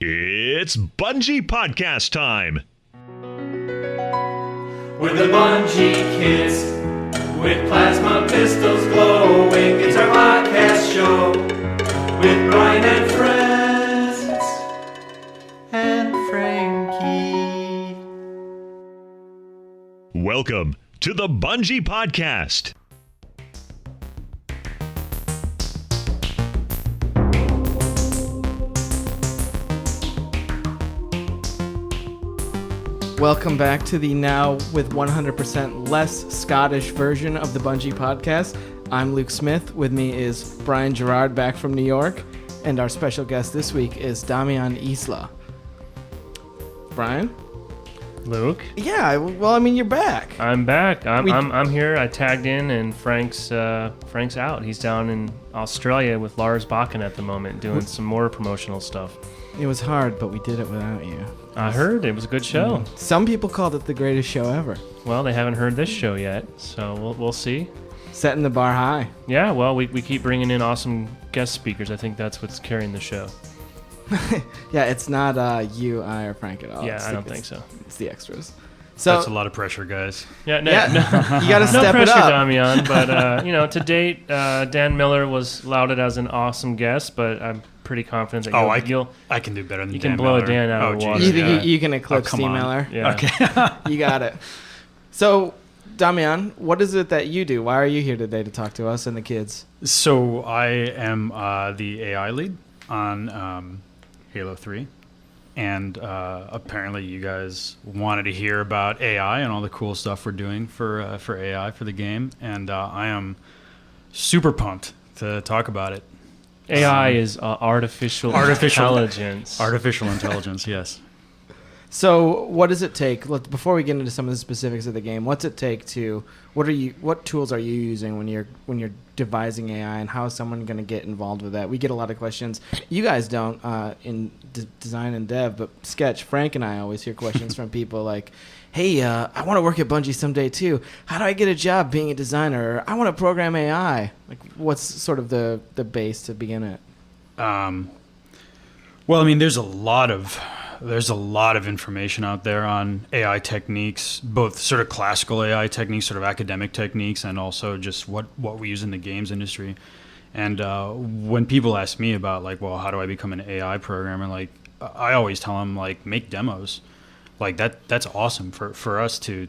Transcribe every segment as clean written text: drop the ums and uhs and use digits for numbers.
It's Bungie podcast time. We're the Bungie kids with plasma pistols glowing. It's our podcast show with Brian and friends and Frankie. Welcome to the Bungie podcast. Welcome back to the now with 100% less Scottish version of the Bungie podcast. I'm Luke Smith. With me is Brian Gerard back from New York. And our special guest this week is Damian Isla. Brian? Luke? Yeah, well, I mean, you're back. I'm back. I'm here. I tagged in, and Frank's out. He's down in Australia with Lars Bakken at the moment, doing some more promotional stuff. It was hard, but we did it without you. I heard it was a good show. Some people called it the greatest show ever. Well, they haven't heard this show yet, so we'll see. Setting the bar high. Yeah, well, we keep bringing in awesome guest speakers. I think that's what's carrying the show. Yeah, it's not you, I, or Frank at all. Yeah, I don't think so. It's the extras. So That's a lot of pressure, guys. Yeah, no, you got to no step it pressure, up. Damian. But to date, Dan Miller was lauded as an awesome guest, but I'm pretty confident that I can do better than you Dan can blow Miller. Dan out of the water. You think Yeah. you can eclipse come Steve on. Miller? Yeah. Okay. You got it. So, Damian, what is it that you do? Why are you here today to talk to us and the kids? So I am the AI lead on Halo 3. And apparently you guys wanted to hear about AI and all the cool stuff we're doing for AI for the game. And I am super pumped to talk about it. AI is artificial intelligence. Artificial intelligence, yes. So, what does it take? Before we get into some of the specifics of the game, what's it take to? What tools are you using when you're devising AI, and how is someone going to get involved with that? We get a lot of questions. You guys don't in design and dev, but Sketch, Frank, and I always hear questions from people like, "Hey, I want to work at Bungie someday too. How do I get a job being a designer? Or, I want to program AI." Like, what's sort of the base to begin at? Well, I mean, there's a lot of information out there on AI techniques, both sort of classical AI techniques, sort of academic techniques, and also just what we use in the games industry. And when people ask me about, like, well, how do I become an AI programmer, like, I always tell them, like, make demos. Like, that's awesome for us to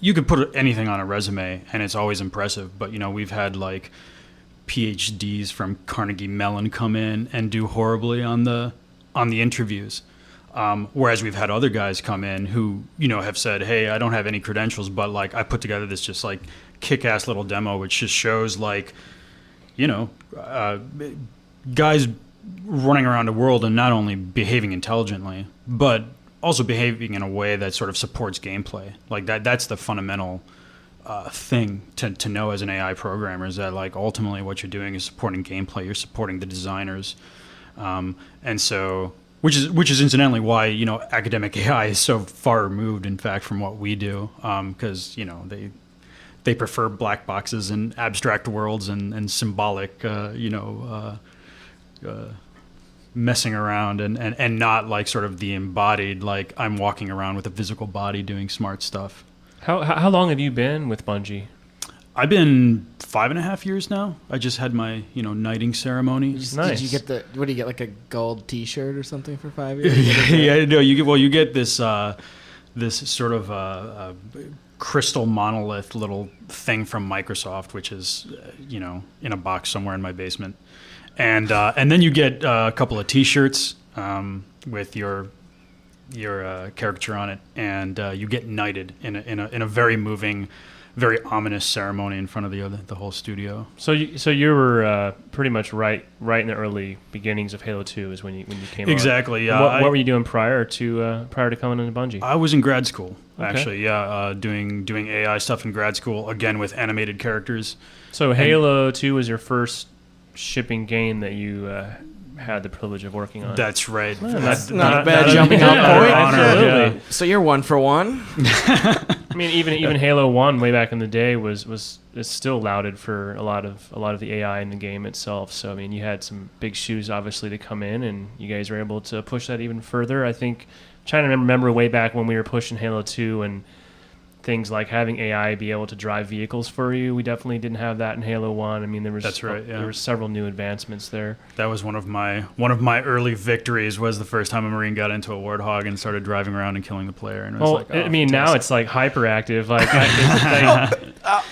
you could put anything on a resume and it's always impressive, but, we've had, like, PhDs from Carnegie Mellon come in and do horribly on the interviews. Whereas we've had other guys come in who, have said, hey, I don't have any credentials, but, like, I put together this just, like, kick-ass little demo which just shows, like, guys running around the world and not only behaving intelligently, but also behaving in a way that sort of supports gameplay. Like, that's the fundamental thing to know as an AI programmer, is that, like, ultimately what you're doing is supporting gameplay. You're supporting the designers. And so... Which is incidentally why, academic AI is so far removed, in fact, from what we do, because, they prefer black boxes and abstract worlds and symbolic, messing around and not, like, sort of the embodied, like, I'm walking around with a physical body doing smart stuff. How long have you been with Bungie? I've been 5.5 years now. I just had my, knighting ceremony. Nice. Did you get what do you get, like a gold T-shirt or something for 5 years? Yeah, no, you get this this sort of crystal monolith little thing from Microsoft, which is in a box somewhere in my basement, and then you get a couple of T-shirts with your caricature on it, and you get knighted in a very moving, very ominous ceremony in front of the whole studio. So you were pretty much right in the early beginnings of Halo 2 is when you came Exactly. on. Yeah. What were you doing prior to coming into Bungie? I was in grad school, Okay. actually. Yeah, doing AI stuff in grad school, again with animated characters. So Halo 2 was your first shipping game that you had the privilege of working on. That's right. Well, that's not a bad jumping off point. Absolutely. So you're 1 for 1. I mean, even Halo 1 way back in the day is still lauded for a lot of the AI in the game itself. So I mean, you had some big shoes obviously to come in, and you guys were able to push that even further. I think trying to remember way back when we were pushing Halo 2 and things like having AI be able to drive vehicles for you. We definitely didn't have that in Halo 1. I mean, there were several new advancements there. That was one of my early victories. Was the first time a Marine got into a Warthog and started driving around and killing the player. And it was I mean, now it's like hyperactive. Like,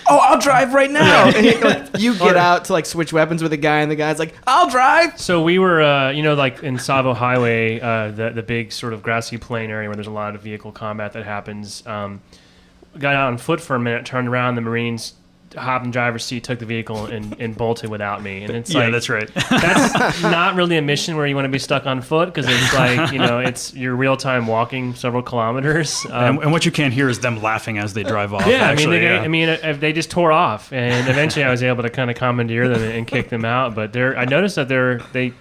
I'll drive right now. And you get out to like switch weapons with a guy, and the guy's like, I'll drive. So we were, like in Savo Highway, the big sort of grassy plain area where there's a lot of vehicle combat that happens. Got out on foot for a minute, turned around, the Marines hopped in the driver's seat, took the vehicle, and bolted without me. And it's that's right. That's not really a mission where you want to be stuck on foot, because it's like, it's your real time walking several kilometers. And what you can't hear is them laughing as they drive off. Yeah, actually, they just tore off, and eventually I was able to kind of commandeer them and kick them out. But I noticed that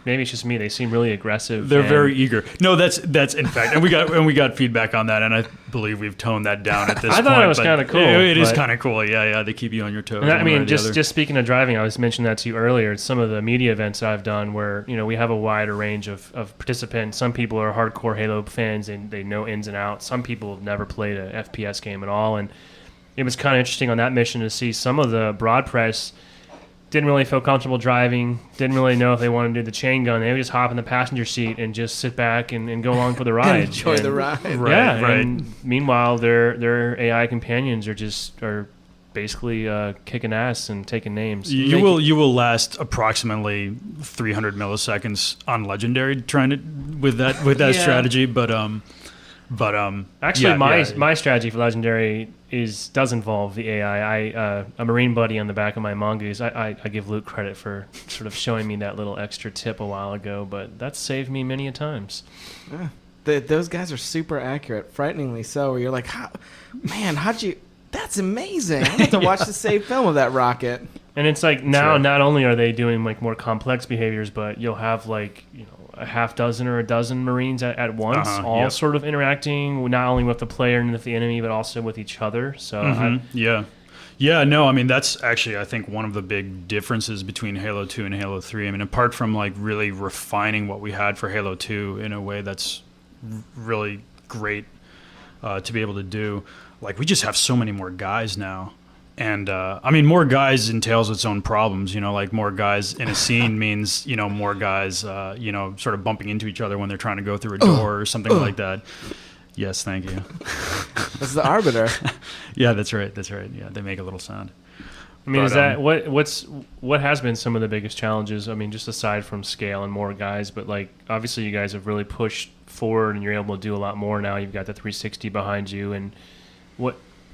maybe it's just me, they seem really aggressive. They're very eager. No, that's in fact, and we got feedback on that, and I believe we've toned that down at this point. I thought it was kind of cool. It is kind of cool. Yeah, they keep you on your toes. I mean, just speaking of driving, I was mentioning that to you earlier. Some of the media events that I've done where, we have a wider range of participants. Some people are hardcore Halo fans and they know ins and outs. Some people have never played a FPS game at all. And it was kind of interesting on that mission to see some of the broad press didn't really feel comfortable driving, didn't really know if they wanted to do the chain gun. They would just hop in the passenger seat and just sit back and go along for the ride. Enjoy the ride. Right. And meanwhile, their AI companions are basically kicking ass and taking names. You will last approximately 300 milliseconds on Legendary with that strategy, but actually my strategy for Legendary does involve the AI. A Marine buddy on the back of my mongoose. I give Luke credit for sort of showing me that little extra tip a while ago, but that's saved me many a times. Those guys are super accurate, frighteningly so. Where you're like, how'd you? That's amazing. I have to watch the save film of that rocket. And it's like now, not only are they doing like more complex behaviors, but you'll have like, a half dozen or a dozen Marines at once, sort of interacting not only with the player and with the enemy, but also with each other. So no, I mean, that's actually, I think, one of the big differences between Halo 2 and Halo 3. I mean, apart from like really refining what we had for Halo 2 in a way that's really great to be able to do. Like, we just have so many more guys now. And, more guys entails its own problems. Like more guys in a scene means, more guys, sort of bumping into each other when they're trying to go through a door or something like that. Yes, thank you. That's the Arbiter. Yeah, that's right. Yeah, they make a little sound. I mean, is that what has been some of the biggest challenges? I mean, just aside from scale and more guys, but like obviously you guys have really pushed forward and you're able to do a lot more now. You've got the 360 behind you, and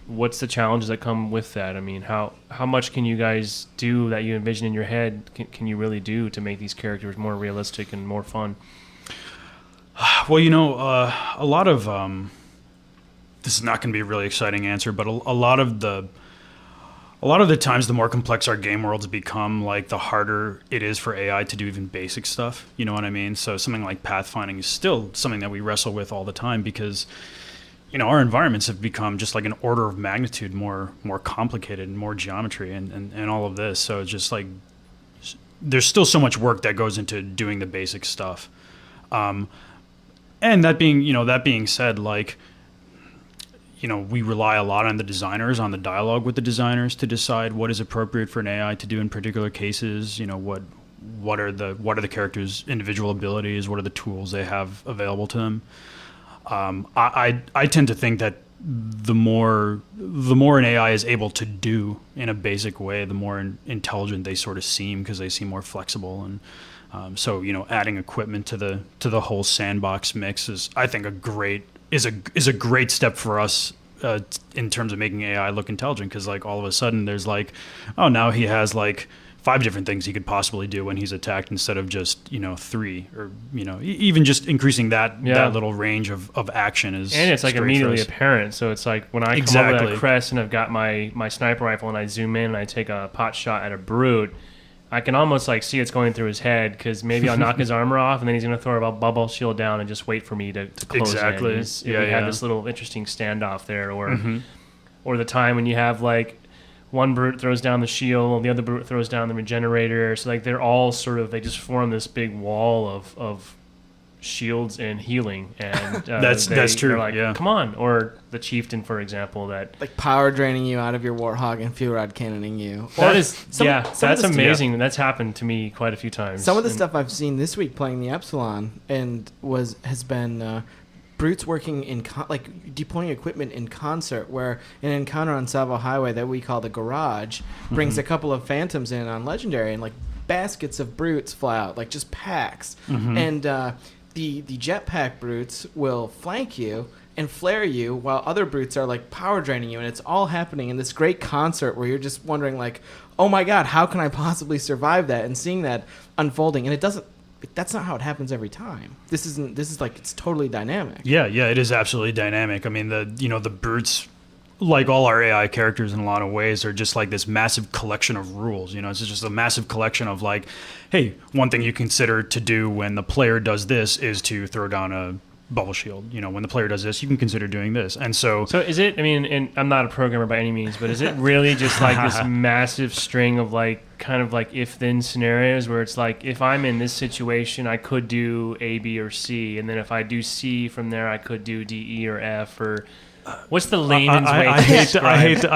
what's the challenges that come with that? I mean, how much can you guys do that you envision in your head? Can you really do to make these characters more realistic and more fun? Well, a lot of this is not going to be a really exciting answer, but a lot of the times, the more complex our game worlds become, like the harder it is for AI to do even basic stuff. You know what I mean? So something like pathfinding is still something that we wrestle with all the time because our environments have become just like an order of magnitude more complicated and more geometry and all of this. So it's just like there's still so much work that goes into doing the basic stuff. And that being said, like, we rely a lot on the designers, on the dialogue with the designers to decide what is appropriate for an AI to do in particular cases. What are the characters' individual abilities? What are the tools they have available to them? I tend to think that the more an AI is able to do in a basic way, the more intelligent they sort of seem because they seem more flexible. And so adding equipment to the whole sandbox mix is, I think, a great step for us in terms of making AI look intelligent. Because like all of a sudden there's like, oh, now he has like 5 different things he could possibly do when he's attacked instead of just 3, or even just increasing that little range of action is, and it's like immediately apparent. So it's like when I come over that crest and I've got my sniper rifle and I zoom in and I take a pot shot at a brute, I can almost like see it's going through his head because maybe I'll knock his armor off and then he's going to throw a bubble shield down and just wait for me to close exactly. in. We had this little interesting standoff there where or the time when you have like one brute throws down the shield, the other brute throws down the regenerator. So like they're all sort of, they just form this big wall of shields and healing, and that's true. They're like, yeah. come on. Or the chieftain, for example, that Like power draining you out of your warthog and fuel rod cannoning you. that Or is some of that's the- amazing. That's happened to me quite a few times. Some of the And stuff I've seen this week playing the Epsilon and has been brutes working in like deploying equipment in concert. Where an encounter on Salvo Highway that we call the Garage brings a couple of phantoms in on Legendary, and like baskets of brutes fly out, like just packs, and the jetpack brutes will flank you and flare you while other brutes are like power draining you, and it's all happening in this great concert where you're just wondering like, oh my god, how can I possibly survive that? And seeing that unfolding, and that's not how it happens every time. This is like, it's totally dynamic. Yeah, it is absolutely dynamic. I mean, the brutes, like all our AI characters in a lot of ways, are just like this massive collection of rules. It's just a massive collection of like, hey, one thing you consider to do when the player does this is to throw down a bubble shield. When the player does this, you can consider doing this. And so is it, I mean, and I'm not a programmer by any means, but is it really just like this massive string of like kind of like if-then scenarios where it's like, if I'm in this situation, I could do A, B, or C, and then if I do C from there, I could do D, E, or F, or what's the layman's way? I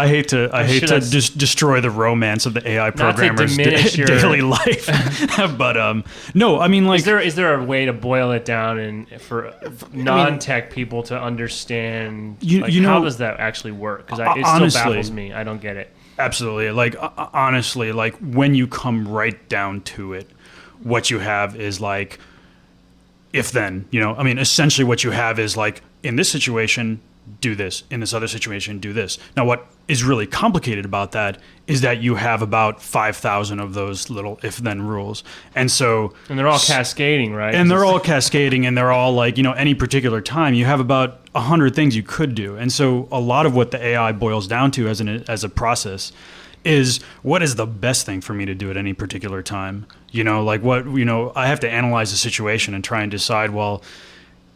hate to destroy the romance of the AI programmer's daily life, but no, I mean, like, is there a way to boil it down and for non-tech people to understand? How does that actually work? Because it still baffles me. I don't get it. Absolutely, like honestly, like when you come right down to it, what you have is like if then. I mean, essentially, what you have is like, in this situation, do this. In this other situation, do this. Now, what is really complicated about that is that you have about 5,000 of those little if-then rules. And they're all cascading, right? And they're all cascading, and they're all like, any particular time, you have about 100 things you could do. And so a lot of what the AI boils down to as a process is, what is the best thing for me to do at any particular time? Like what, I have to analyze the situation and try and decide, well,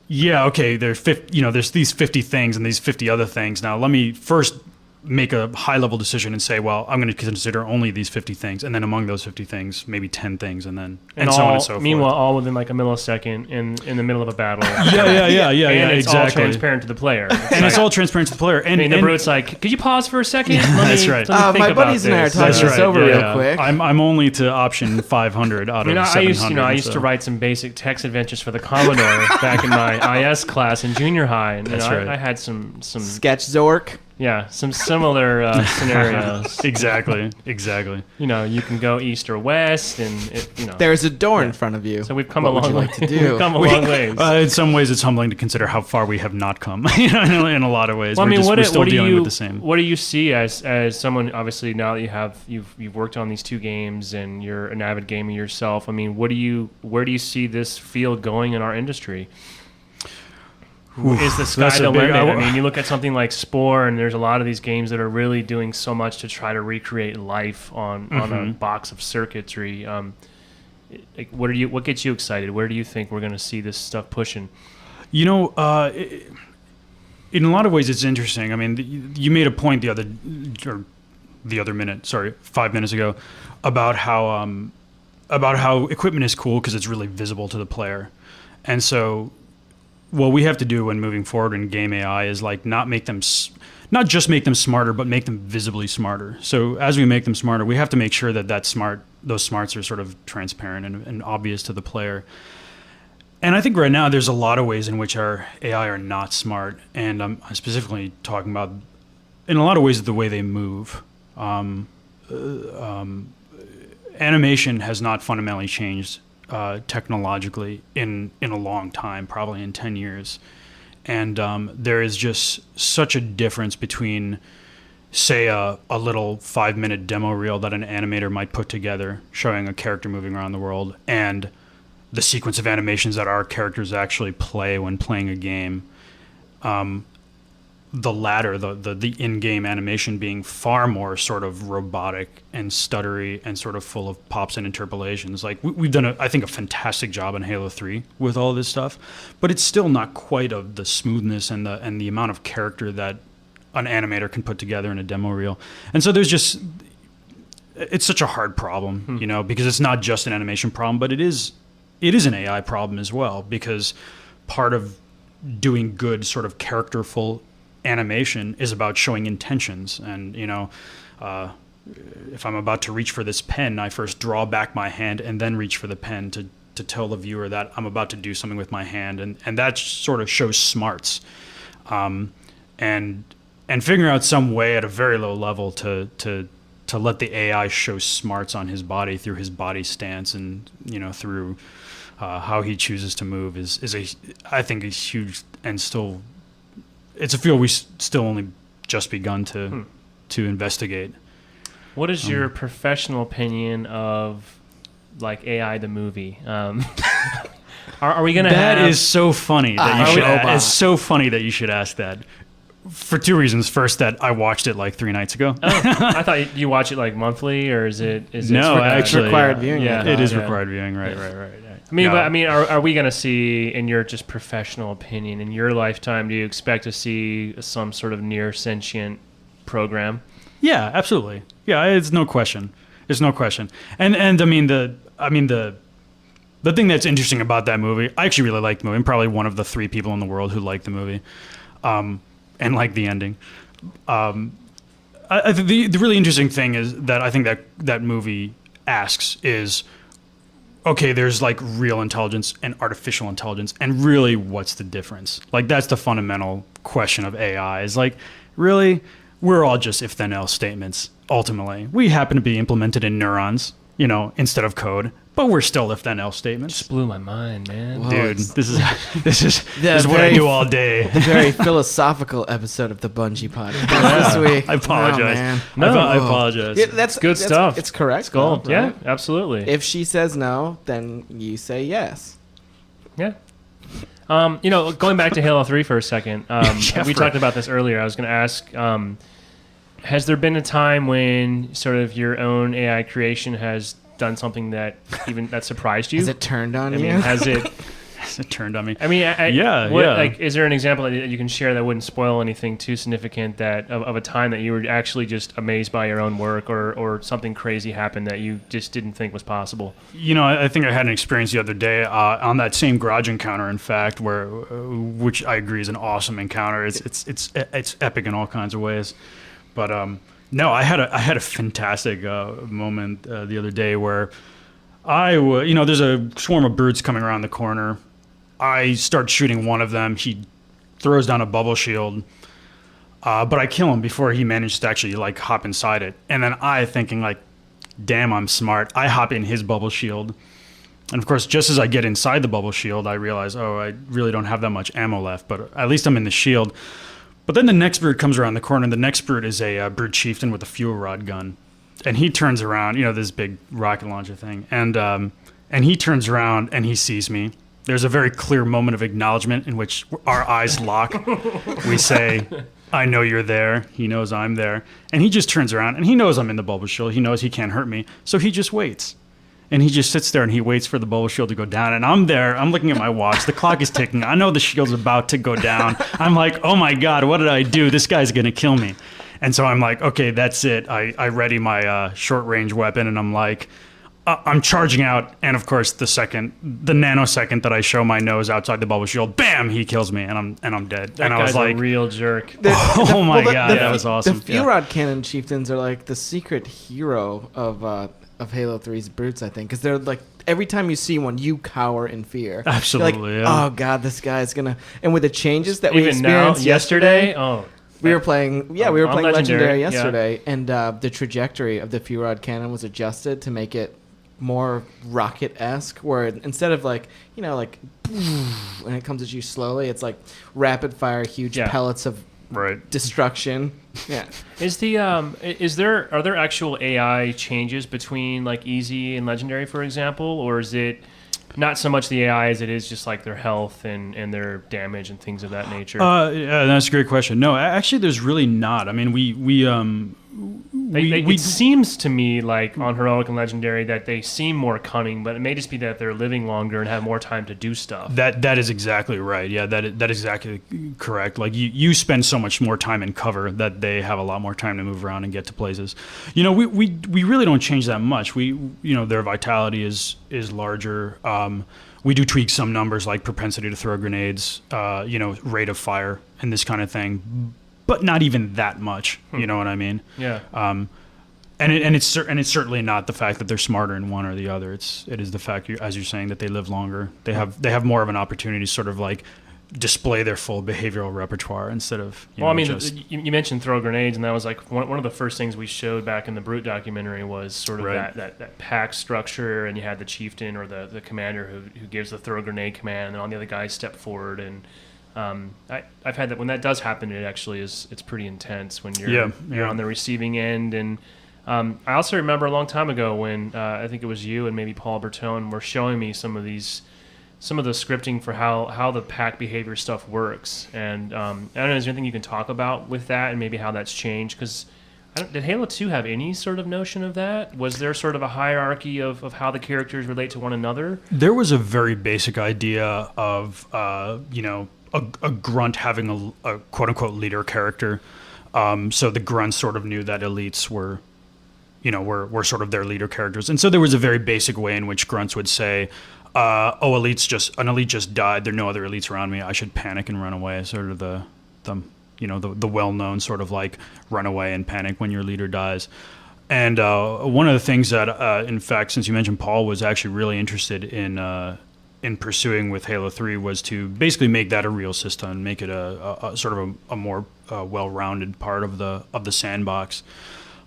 yeah, okay, there's these 50 things and these 50 other things. Now, let me first make a high-level decision and say, well, I'm going to consider only these 50 things, and then among those 50 things, maybe 10 things, and so on and so forth. Meanwhile, all within like a millisecond in the middle of a battle. Yeah, and it's exactly. all transparent to the player. It's all transparent to the player. And the brute's like, could you pause for a second? That's right. My buddies and I are talking this over real quick. I'm only to option 500 out of 700. I used to write some basic text adventures for the Commodore back in my IS class in junior high, and I had some Sketch Zork. Yeah, some similar scenarios. Exactly. You can go east or west, and there's a door in front of you. So we've come a long way. We've come a long ways. In some ways, it's humbling to consider how far we have not come. In a lot of ways, well, we're still dealing with the same. What do you see as someone? Obviously, now that you've worked on these two games and you're an avid gamer yourself. I mean, where do you see this field going in our industry? Is the sky the limit? I mean, you look at something like Spore, and there's a lot of these games that are really doing so much to try to recreate life on a box of circuitry. What gets you excited? Where do you think we're going to see this stuff pushing? In a lot of ways, it's interesting. I mean, you made a point 5 minutes ago, about how equipment is cool because it's really visible to the player, and so what we have to do when moving forward in game AI is like not just make them smarter, but make them visibly smarter. So as we make them smarter, we have to make sure that those smarts are sort of transparent and obvious to the player. And I think right now there's a lot of ways in which our AI are not smart, and I'm specifically talking about, in a lot of ways, the way they move. Animation has not fundamentally changed technologically in a long time, probably in 10 years. And there is just such a difference between, say, a little 5-minute demo reel that an animator might put together showing a character moving around the world, and the sequence of animations that our characters actually play when playing a game. The latter, the in-game animation, being far more sort of robotic and stuttery and sort of full of pops and interpolations. Like we've done, I think, a fantastic job in Halo 3 with all this stuff, but it's still not quite of the smoothness and the amount of character that an animator can put together in a demo reel. And so it's such a hard problem, because it's not just an animation problem, but it is an AI problem as well, because part of doing good sort of characterful animation is about showing intentions. And, if I'm about to reach for this pen, I first draw back my hand and then reach for the pen to tell the viewer that I'm about to do something with my hand. And that sort of shows smarts. And figuring out some way at a very low level to let the AI show smarts on his body through his body stance and, through how he chooses to move is I think a huge, and still, it's a field we still only just begun to investigate. What is your professional opinion of like AI the movie? Are we gonna? That is so funny that you should. It's so funny that you should ask that. For two reasons. First, that I watched it like 3 nights ago. Oh, I thought you watch it like monthly, or is it? No, actually, required viewing. It is required viewing. Right. I mean, are we going to see, in your just professional opinion, in your lifetime, do you expect to see some sort of near sentient program? Yeah, absolutely. Yeah, it's no question. It's no question. And I mean the thing that's interesting about that movie, I actually really like the movie. I'm probably one of the 3 people in the world who like the movie, and like the ending. I think the really interesting thing is that I think that movie asks is, okay, there's like real intelligence and artificial intelligence, and really, what's the difference? Like, that's the fundamental question of AI. Is like, really, we're all just if-then-else statements. Ultimately, we happen to be implemented in neurons, instead of code, but we're still if-then-else statements. Just blew my mind, man. Whoa, dude. This is what I do all day. The very philosophical episode of the Bungie podcast this week. I apologize. Oh, man. I apologize. Yeah, that's good stuff. It's correct. It's gold. Though, Yeah, right? absolutely. If she says no, then you say yes. Yeah. Going back to Halo 3 for a second, we talked about this earlier. I was going to ask, has there been a time when sort of your own AI creation has done something that surprised you? Has it turned on I you? mean, has it? Has it turned on me? I mean, yeah. Like, is there an example that you can share that wouldn't spoil anything too significant of a time that you were actually just amazed by your own work, or something crazy happened that you just didn't think was possible? I think I had an experience the other day on that same garage encounter. In fact, which I agree is an awesome encounter. It's epic in all kinds of ways, but no, I had a fantastic moment the other day where there's a swarm of birds coming around the corner. I start shooting one of them. He throws down a bubble shield, but I kill him before he manages to actually like hop inside it. And then I, thinking like, damn, I'm smart, I hop in his bubble shield. And of course, just as I get inside the bubble shield, I realize, I really don't have that much ammo left, but at least I'm in the shield. But then the next bird comes around the corner, and the next bird is a bird chieftain with a fuel rod gun. And he turns around, this big rocket launcher thing. And he turns around and he sees me. There's a very clear moment of acknowledgement in which our eyes lock. We say, I know you're there. He knows I'm there. And he just turns around, and he knows I'm in the bubble shield. He knows he can't hurt me. So he just waits. And he just sits there and he waits for the bubble shield to go down. And I'm there. I'm looking at my watch. The clock is ticking. I know the shield's about to go down. I'm like, oh my God, what did I do? This guy's going to kill me. And so I'm like, okay, that's it. I ready my short range weapon, and I'm like, I'm charging out. And of course, the nanosecond that I show my nose outside the bubble shield, bam, he kills me, and I'm dead. That and I was guy's like, a real jerk. oh my God, that was awesome. The fuel rod cannon chieftains are like the secret hero of Halo 3's brutes, I think, because they're like, every time you see one, you cower in fear. Absolutely, You're like, yeah. oh God, this guy's gonna. And with the changes that we Even experienced now, yesterday, we were playing. Yeah, we were on playing Legendary yeah. yesterday, and the trajectory of the fuel rod cannon was adjusted to make it more rocket-esque, where instead of like when it comes at you slowly, it's like rapid fire, huge pellets of destruction. Yeah. Are there actual AI changes between like easy and legendary, for example, or is it not so much the AI as it is just like their health and their damage and things of that nature? Yeah, that's a great question. No, actually, there's really not. I mean, we It seems to me like on Heroic and Legendary that they seem more cunning, but it may just be that they're living longer and have more time to do stuff. That is exactly right. Yeah, that is exactly correct. Like you spend so much more time in cover that they have a lot more time to move around and get to places. You know, we really don't change that much. Their vitality is larger. We do tweak some numbers like propensity to throw grenades, rate of fire, and this kind of thing, but not even that much. You know what I mean? Yeah. And it's certainly not the fact that they're smarter in one or the other. It is the fact, as you're saying, that they live longer. They have more of an opportunity to sort of like display their full behavioral repertoire instead of. You mentioned throw grenades, and that was like one of the first things we showed back in the Brute documentary was sort of that pack structure, and you had the chieftain or the commander who gives the throw grenade command, and all the other guys step forward. And I've had that when that does happen, it's pretty intense when you're on the receiving end. And I also remember a long time ago when I think it was you and maybe Paul Bertone were showing me some of the scripting for how the pack behavior stuff works. And I don't know, is there anything you can talk about with that and maybe how that's changed? Because did Halo 2 have any sort of notion of that? Was there sort of a hierarchy of how the characters relate to one another? There was a very basic idea of, a grunt having a quote-unquote leader character. So the grunts sort of knew that elites were sort of their leader characters. And so there was a very basic way in which grunts would say, an elite just died. There are no other elites around me. I should panic and run away. Sort of the well-known sort of like run away and panic when your leader dies. And one of the things that, in fact, since you mentioned Paul, was actually really interested in pursuing with Halo 3 was to basically make that a real system, make it a sort of a more well-rounded part of the sandbox.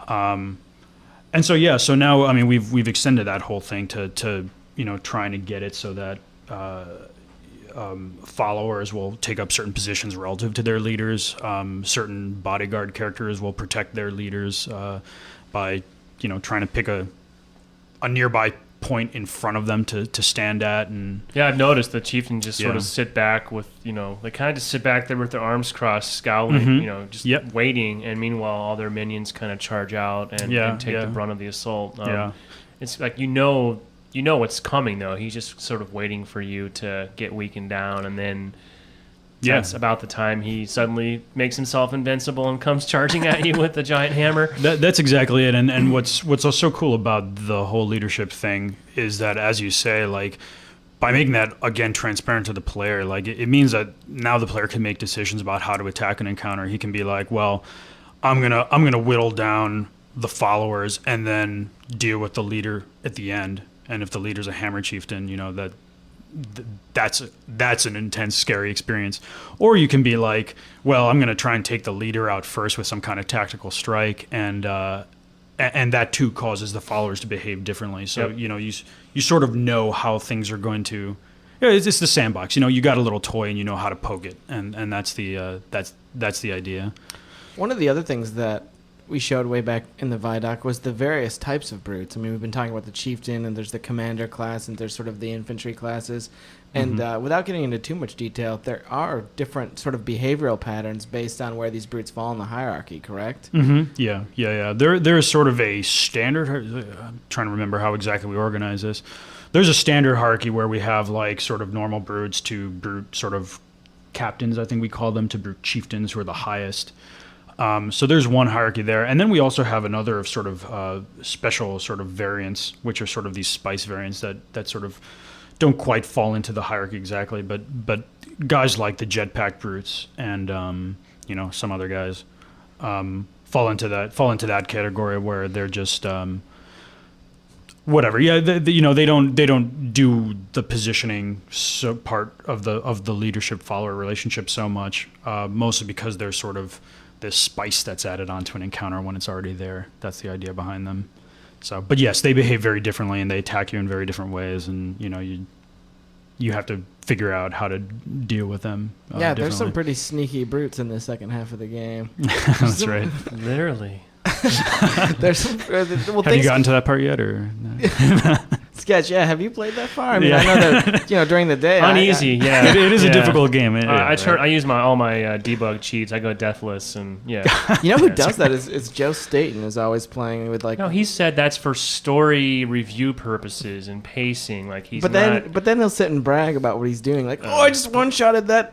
And so now, I mean, we've extended that whole thing to trying to get it so that followers will take up certain positions relative to their leaders. Certain bodyguard characters will protect their leaders by trying to pick a nearby point in front of them to stand at. And yeah, I've noticed the chieftain just sort of sit back with they kind of just sit back there with their arms crossed, scowling, waiting. And meanwhile, all their minions kind of charge out and take the brunt of the assault. It's like you know what's coming, though. He's just sort of waiting for you to get weakened down, and then that's about the time he suddenly makes himself invincible and comes charging at you with a giant hammer. That's exactly it. And what's so cool about the whole leadership thing is that, as you say, like by making that again transparent to the player, like it means that now the player can make decisions about how to attack an encounter. He can be like, well, I'm gonna whittle down the followers and then deal with the leader at the end. And if the leader's a hammer chieftain, that's an intense, scary experience. Or you can be like, well, I'm going to try and take the leader out first with some kind of tactical strike, and that too causes the followers to behave differently. So you sort of know how things are going to. Yeah, it's the sandbox. You got a little toy and you know how to poke it, and that's the idea. One of the other things that we showed way back in the Vidoc was the various types of brutes. I mean, we've been talking about the chieftain, and there's the commander class, and there's sort of the infantry classes. And without getting into too much detail, there are different sort of behavioral patterns based on where these brutes fall in the hierarchy, correct? Mm-hmm. Yeah. There is sort of a standard. I'm trying to remember how exactly we organize this. There's a standard hierarchy where we have like sort of normal brutes to brute sort of captains, I think we call them, to brute chieftains, who are the highest. So there's one hierarchy there. And then we also have another of sort of special sort of variants, which are sort of these spice variants that sort of don't quite fall into the hierarchy exactly. But guys like the jetpack brutes and, some other guys fall into that category where they're just whatever. Yeah, they don't do the positioning part of the leadership follower relationship so much, mostly because they're sort of this spice that's added onto an encounter when it's already there. That's the idea behind them. So, but yes, they behave very differently and they attack you in very different ways, and you have to figure out how to deal with them. There's some pretty sneaky brutes in the second half of the game. That's right. Literally. There's some. Have you gotten to that part yet, or? It's Sketch, yeah. Have you played that far? I mean, Yeah. I know that during the day. Uneasy, yeah. It is a Yeah. difficult game. I use all my debug cheats. I go deathless, and yeah. You know who does that is Joe Staten is always playing with like. No, he said that's for story review purposes and pacing. Like he's but then he'll sit and brag about what he's doing. Like, I just one-shotted that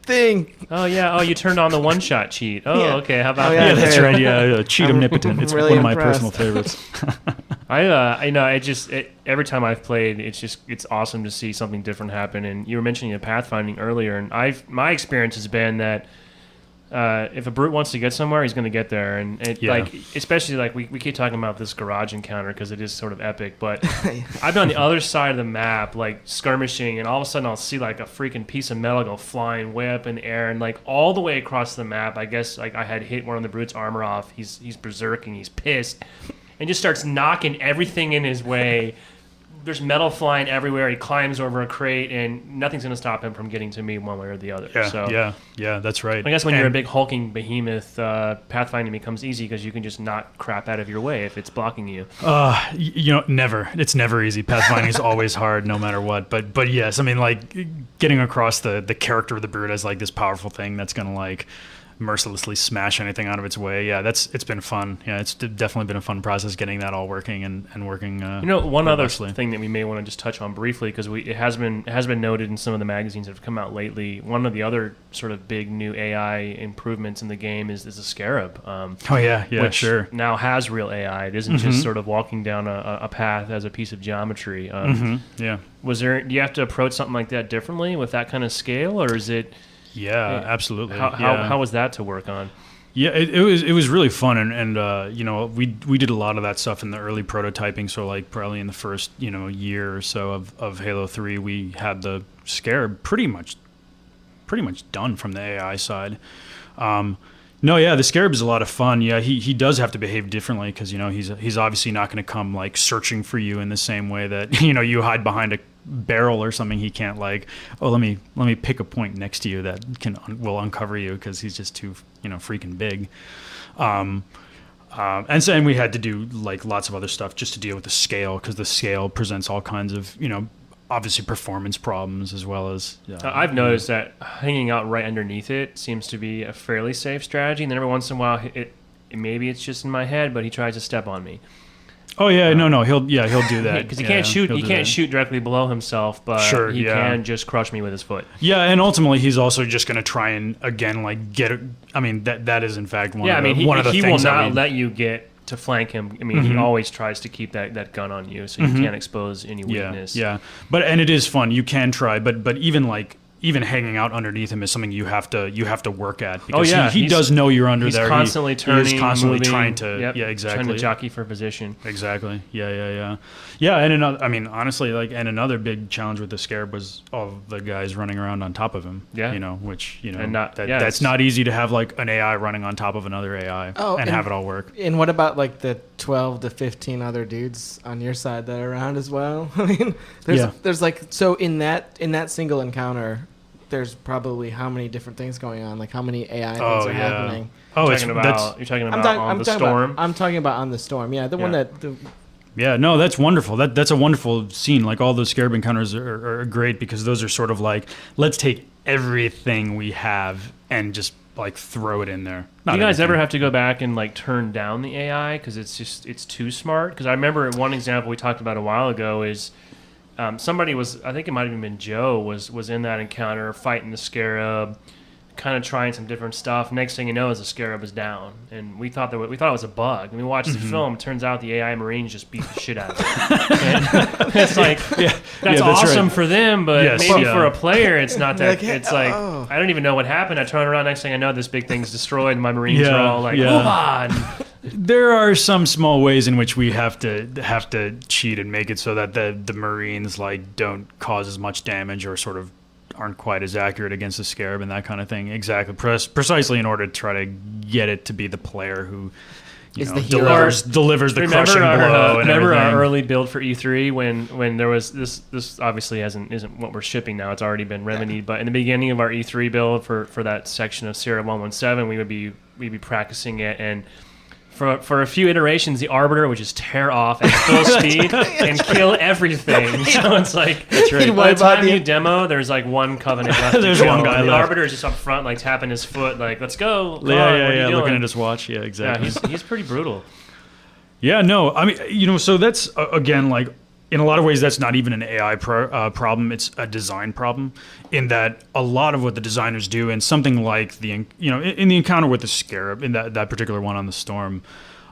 thing. Oh yeah. Oh, you turned on the one-shot cheat. Oh, Yeah. okay. How about Oh, that? Yeah, that's Okay. right. Yeah, cheat I'm omnipotent. It's really one of my impressed. personal favorites. I know. Every time I've played, it's awesome to see something different happen. And you were mentioning the pathfinding earlier, and my experience has been that if a brute wants to get somewhere, he's going to get there. And like especially like we keep talking about this garage encounter because it is sort of epic. But I've been on the other side of the map, like skirmishing, and all of a sudden I'll see like a freaking piece of metal go flying way up in the air, and like all the way across the map. I guess like I had hit one of the brute's armor off. He's berserking. He's pissed. And just starts knocking everything in his way. There's metal flying everywhere. He climbs over a crate, and nothing's going to stop him from getting to me one way or the other. Yeah, that's right. I guess when you're a big hulking behemoth, pathfinding becomes easy because you can just knock crap out of your way if it's blocking you. Never. It's never easy. Pathfinding is always hard, no matter what. But yes, I mean, like getting across the character of the brute as like this powerful thing that's going to like mercilessly smash anything out of its way. Yeah, it's been fun. Yeah, it's definitely been a fun process getting that all working and working. One other robustly. thing that we may want to just touch on briefly because it has been noted in some of the magazines that have come out lately. One of the other sort of big new AI improvements in the game is the Scarab. Which sure. now has real AI. It isn't just sort of walking down a path as a piece of geometry. Yeah. Do you have to approach something like that differently with that kind of scale, or is it? Yeah, absolutely. How was that to work on? Yeah, it was really fun, and we did a lot of that stuff in the early prototyping. So like probably in the first year or so of Halo 3, we had the Scarab pretty much done from the AI side. The Scarab is a lot of fun. Yeah, he does have to behave differently because he's obviously not going to come like searching for you in the same way that you hide behind a barrel or something. He can't like, let me pick a point next to you that will uncover you because he's just too freaking big. And we had to do like lots of other stuff just to deal with the scale because the scale presents all kinds of obviously performance problems as well as. I've noticed that hanging out right underneath it seems to be a fairly safe strategy, and then every once in a while maybe it's just in my head, but he tries to step on me. Oh yeah, he'll do that because he can't shoot. He can't shoot directly below himself, but he can just crush me with his foot. Yeah, and ultimately he's also just going to try and again like get it. I mean that is in fact one of the things. He will not let you get to flank him. I mean he always tries to keep that gun on you, so you can't expose any weakness. Yeah. But it is fun. You can try, but even hanging out underneath him is something you have to work at because he does know you're under there. He's constantly turning, he's constantly moving, trying to trying to jockey for position. Exactly. Yeah. And another big challenge with the Scarab was all the guys running around on top of him. Yeah. That's not easy to have like an AI running on top of another AI and have it all work. And what about like the 12 to 15 other dudes on your side that are around as well? I mean, there's like so in that single encounter. There's probably how many different things going on, like how many AI things are happening. Oh, you're talking about on the storm? I'm talking about on the storm. Yeah, one that. Yeah, no, that's wonderful. That's a wonderful scene. Like all those Scarab encounters are great because those are sort of like, let's take everything we have and just like throw it in there. Do you guys ever have to go back and like turn down the AI because it's too smart? Because I remember one example we talked about a while ago is. Somebody was, I think it might have even been Joe, was in that encounter fighting the Scarab, kind of trying some different stuff. Next thing you know, is the Scarab is down, and we thought it was a bug. And we watched the film. It turns out the AI Marines just beat the shit out of it. And it's like that's awesome for them, but maybe for a player, it's not that. It's like I don't even know what happened. I turn around, next thing I know, this big thing's destroyed, and my Marines are all like, "Hold on." There are some small ways in which we have to cheat and make it so that the Marines like don't cause as much damage or sort of aren't quite as accurate against the Scarab and that kind of thing. Exactly, precisely in order to try to get it to be the player who delivers the crushing blow. Remember our early build for E3 when there was this obviously isn't what we're shipping now. It's already been remedied, but in the beginning of our E3 build for that section of Sierra 117, we'd be practicing it and For a few iterations, the Arbiter would just tear off at full speed and kill everything. So it's like, right. by the time you demo, there's like one Covenant left. There's to go. one guy The left. Arbiter is just up front, like tapping his foot, like, let's go. Come Yeah, on, yeah, what are you yeah. doing? Looking at his watch. Yeah, exactly. Yeah, he's pretty brutal. Yeah, no, I mean, so that's, again, like, in a lot of ways, that's not even an AI problem. It's a design problem in that a lot of what the designers do, and something like in the encounter with the Scarab, in that particular one on the Storm,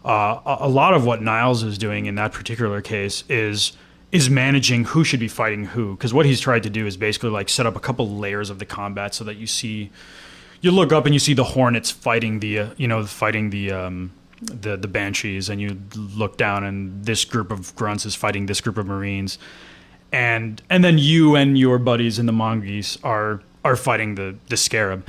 a lot of what Niles is doing in that particular case is managing who should be fighting who. Because what he's tried to do is basically like set up a couple layers of the combat so that you look up and you see the Hornets fighting the Banshees, and you look down and this group of grunts is fighting this group of Marines, and then you and your buddies in the Mongoose are fighting the Scarab.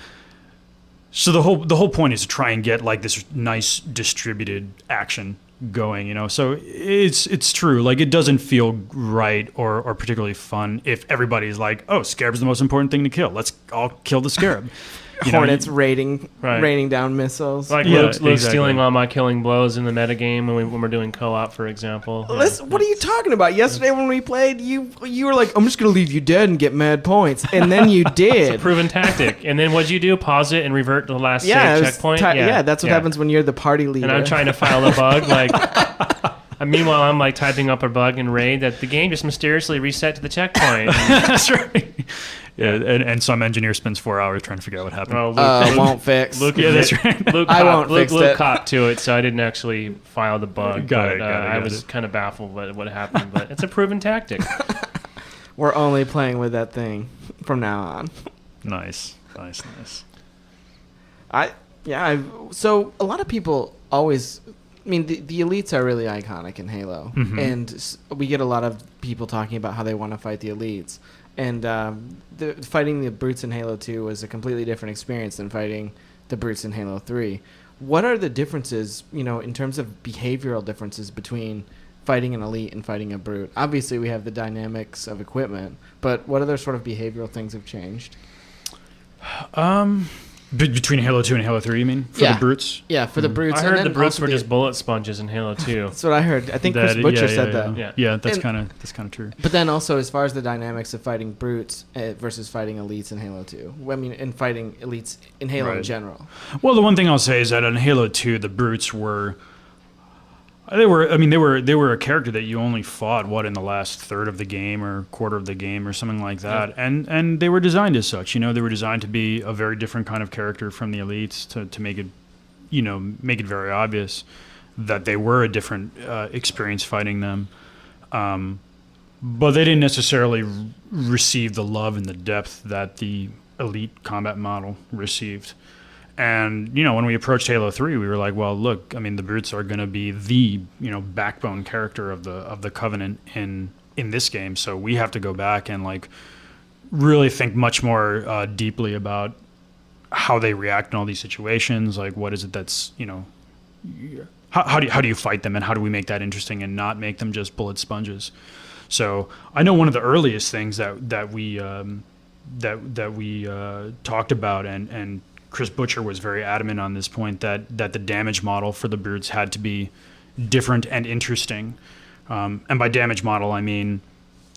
So the whole point is to try and get like this nice distributed action going, So it's true. Like, it doesn't feel right or particularly fun if everybody's like, oh, Scarab's the most important thing to kill. Let's all kill the Scarab. Hornets raining down missiles. Like Luke's stealing all my killing blows in the metagame when we're doing co-op, for example. What are you talking about? Yesterday when we played, you were like, I'm just going to leave you dead and get mad points. And then you did. Proven tactic. And then what'd you do? Pause it and revert to the last save checkpoint? That's what happens when you're the party leader. And I'm trying to file a bug. Meanwhile, I'm like typing up a bug in Raid that the game just mysteriously reset to the checkpoint. That's right. Yeah, and some engineer spends 4 hours trying to figure out what happened. Oh, Luke, won't fix. Luke, yeah, that's right. Luke I won't fix Luke it. copped to it, so I didn't actually file the bug. Got it. I was kind of baffled by what happened, but it's a proven tactic. We're only playing with that thing from now on. Nice. So a lot of people always, the elites are really iconic in Halo, and we get a lot of people talking about how they want to fight the elites. And fighting the brutes in Halo 2 was a completely different experience than fighting the brutes in Halo 3. What are the differences, in terms of behavioral differences between fighting an elite and fighting a brute? Obviously, we have the dynamics of equipment, but what other sort of behavioral things have changed? Between Halo 2 and Halo 3, you mean? For the brutes? Yeah, for the brutes. I heard the brutes were just bullet sponges in Halo 2. That's what I heard. I think Chris Butcher said that. Yeah, that's kind of true. But then also, as far as the dynamics of fighting brutes versus fighting elites in Halo 2, and fighting elites in Halo in general. Well, the one thing I'll say is that in Halo 2, the brutes were They were a character that you only fought in the last third of the game or quarter of the game or something like that, and they were designed as such. They were designed to be a very different kind of character from the elites to make it very obvious that they were a different experience fighting them. But they didn't necessarily receive the love and the depth that the elite combat model received. And, when we approached Halo 3, we were like, well, look, the brutes are going to be the, backbone character of the Covenant in this game. So we have to go back and, really think much more deeply about how they react in all these situations. Like, what is it that's, how do you fight them, and how do we make that interesting and not make them just bullet sponges? So I know one of the earliest things that we talked about, and Chris Butcher was very adamant on this point, that the damage model for the brutes had to be different and interesting. And by damage model, I mean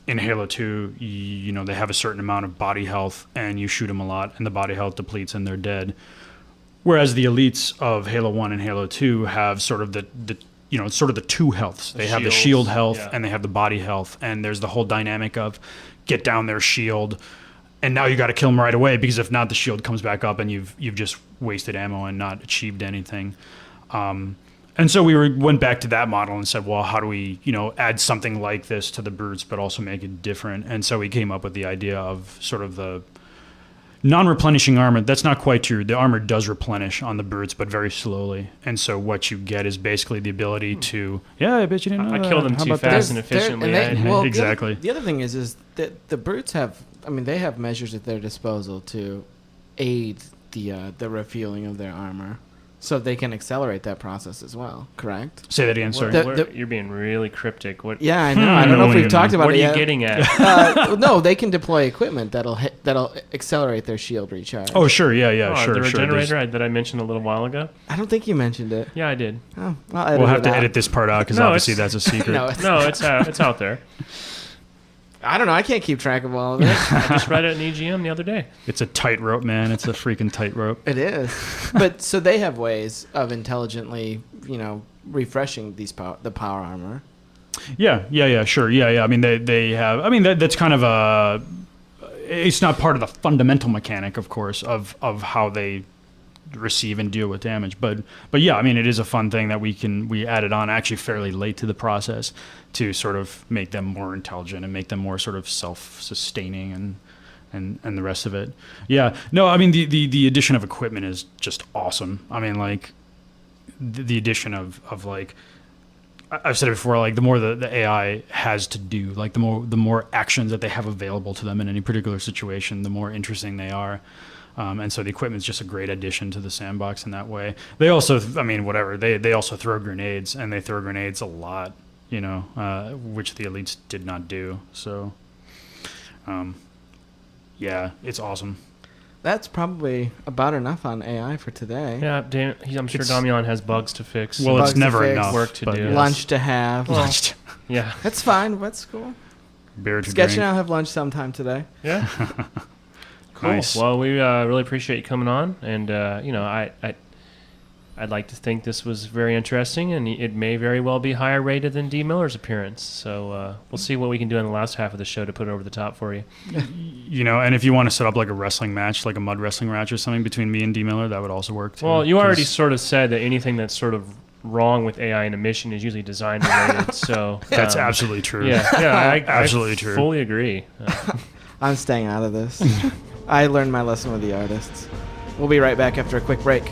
in Halo 2, they have a certain amount of body health, and you shoot them a lot, and the body health depletes, and they're dead. Whereas the elites of Halo 1 and Halo 2 have sort of the two healths. They have the shield health, and they have the body health, and there's the whole dynamic of get down their shield, and now you got to kill them right away, because if not, the shield comes back up and you've just wasted ammo and not achieved anything. And so we went back to that model and said, well, how do we add something like this to the brutes but also make it different? And so we came up with the idea of sort of the non-replenishing armor. That's not quite true. The armor does replenish on the brutes, but very slowly. And so what you get is basically the ability to, I bet you didn't know I that. killed them How too about fast that? and efficiently. Exactly. The other thing is that the brutes have, they have measures at their disposal to aid the refueling of their armor. so they can accelerate that process as well. Correct? Say that again. Sorry. You're being really cryptic. What? Yeah, I know. I don't know if we've talked about What are it you yet. getting at? No, they can deploy equipment that'll accelerate their shield recharge. Oh, sure. Yeah. Oh, Sure. the Sure. regenerator that I mentioned a little while ago. I don't think you mentioned it. Yeah, I did. Oh, I'll edit We'll have it to out. edit this part out because No, obviously it's- that's a secret. No, No, it's out there. I don't know. I can't keep track of all of it. I just read it in EGM the other day. It's a tightrope, man. It's a freaking tightrope. It is. But so they have ways of intelligently, refreshing the power armor. Yeah. Sure. Yeah. I mean, they have. I mean, that's kind of a. It's not part of the fundamental mechanic, of course, of how they receive and deal with damage. But yeah, I mean, it is a fun thing that we added on actually fairly late to the process to sort of make them more intelligent and make them more sort of self-sustaining and the rest of it. Yeah. No, I mean, the addition of equipment is just awesome. I mean, like the addition of like, I've said it before, like the more the AI has to do, like the more actions that they have available to them in any particular situation, the more interesting they are. And so the equipment is just a great addition to the sandbox in that way. They also, I mean, whatever, they also throw grenades, and they throw grenades a lot, which the elites did not do. So, yeah, it's awesome. That's probably about enough on AI for today. Yeah, I'm sure Damian has bugs to fix. Well, Bugs it's to never fix, enough. work to but do. yes. Lunch to have. Well, yeah. That's fine. That's cool. Beer to Sketch and drink. I'll have lunch sometime today. Yeah. Cool. Nice. Well, we really appreciate you coming on, and I'd like to think this was very interesting, and it may very well be higher rated than D. Miller's appearance. So we'll see what we can do in the last half of the show to put it over the top for you. And if you want to set up like a wrestling match, like a mud wrestling match or something between me and D. Miller, that would also work too. Well, you already 'cause- sort of said that anything that's sort of wrong with AI in a mission is usually design related. So That's absolutely true. Yeah, Absolutely I true. Fully agree. I'm staying out of this. I learned my lesson with the artists. We'll be right back after a quick break.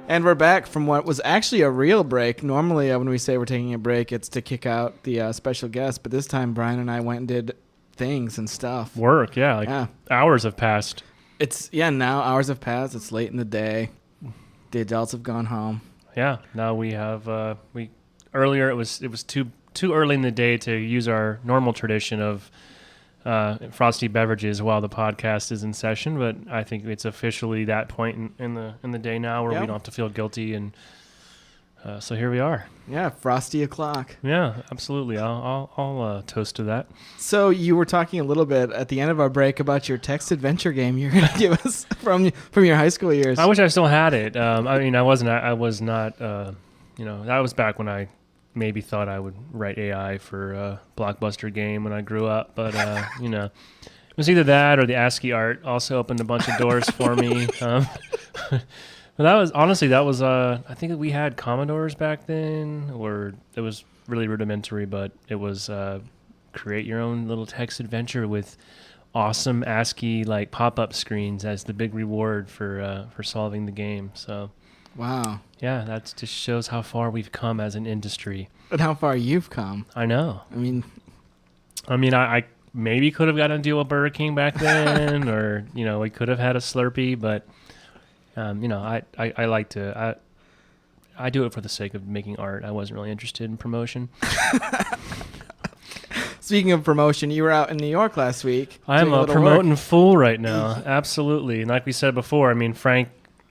And we're back from what was actually a real break. Normally, when we say we're taking a break, it's to kick out the special guest. But this time, Brian and I went and did things and stuff. Work, yeah. Yeah. Hours have passed. Now hours have passed. It's late in the day. The adults have gone home. Yeah. Now we have earlier it was too early in the day to use our normal tradition of frosty beverages while the podcast is in session, but I think it's officially that point in the day now where we don't have to feel guilty, and so here we are. Yeah, frosty o'clock. Yeah, absolutely. I'll toast to that. So you were talking a little bit at the end of our break about your text adventure game you're going to give us from your high school years. I wish I still had it. I mean, I was not. That was back when I maybe thought I would write AI for a Blockbuster game when I grew up, but it was either that or the ASCII art also opened a bunch of doors for me. But that was I think we had Commodores back then, or it was really rudimentary, but it was create your own little text adventure with awesome ASCII like pop-up screens as the big reward for solving the game. So wow. yeah, that just shows how far we've come as an industry. And how far you've come. I know. I mean, I maybe could have gotten a deal with Burger King back then, or we could have had a Slurpee, but I like to. I do it for the sake of making art. I wasn't really interested in promotion. speaking of promotion, you were out in New York last week. I'm doing a little promoting work. fool right now. Absolutely. And like we said before, I mean, Frank,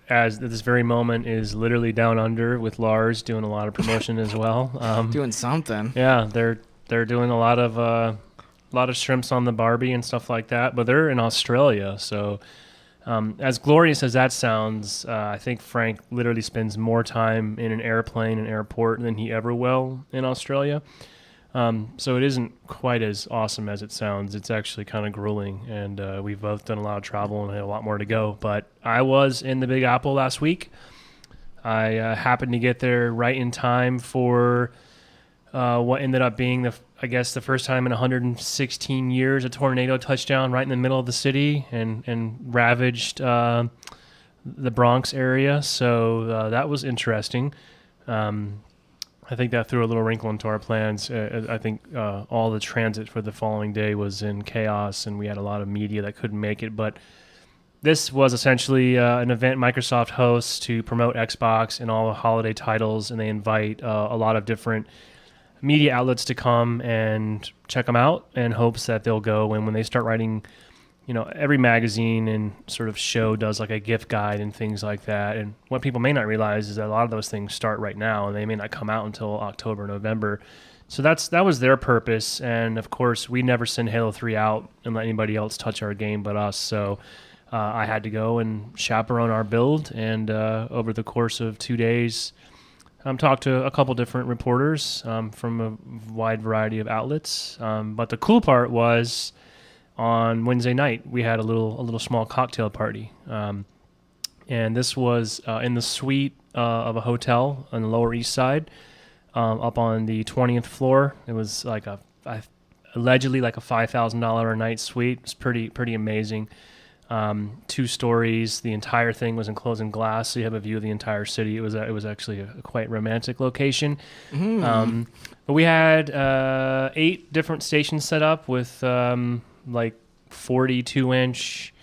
as at this very moment, is literally down under with Lars doing a lot of promotion as well. Doing something. Yeah, they're doing a lot of shrimps on the Barbie and stuff like that, but they're in Australia. So as glorious as that sounds, I think Frank literally spends more time in an airplane and airport than he ever will in Australia. So it isn't quite as awesome as it sounds. It's actually kind of grueling, and we've both done a lot of travel and have a lot more to go. But I was in the Big Apple last week. I happened to get there right in time for what ended up being I guess the first time in 116 years a tornado touched down right in the middle of the city and ravaged the Bronx area. So that was interesting. I think that threw a little wrinkle into our plans. I think all the transit for the following day was in chaos, and we had a lot of media that couldn't make it. But this was essentially an event Microsoft hosts to promote Xbox and all the holiday titles, and they invite a lot of different media outlets to come and check them out in hopes that they'll go. And when they start writing, every magazine and sort of show does like a gift guide and things like that. And what people may not realize is that a lot of those things start right now, and they may not come out until October, November. So that was their purpose. And of course, we never send Halo 3 out and let anybody else touch our game but us. So I had to go and chaperone our build. And over the course of 2 days, talked to a couple different reporters from a wide variety of outlets. But the cool part was on Wednesday night we had a little small cocktail party, and this was in the suite of a hotel on the Lower East Side, up on the 20th floor. It was like allegedly like a $5,000 a night suite. It was pretty amazing. 2 stories. The entire thing was enclosed in glass, so you have a view of the entire city. It was actually a quite romantic location. But we had 8 different stations set up with like 42-inch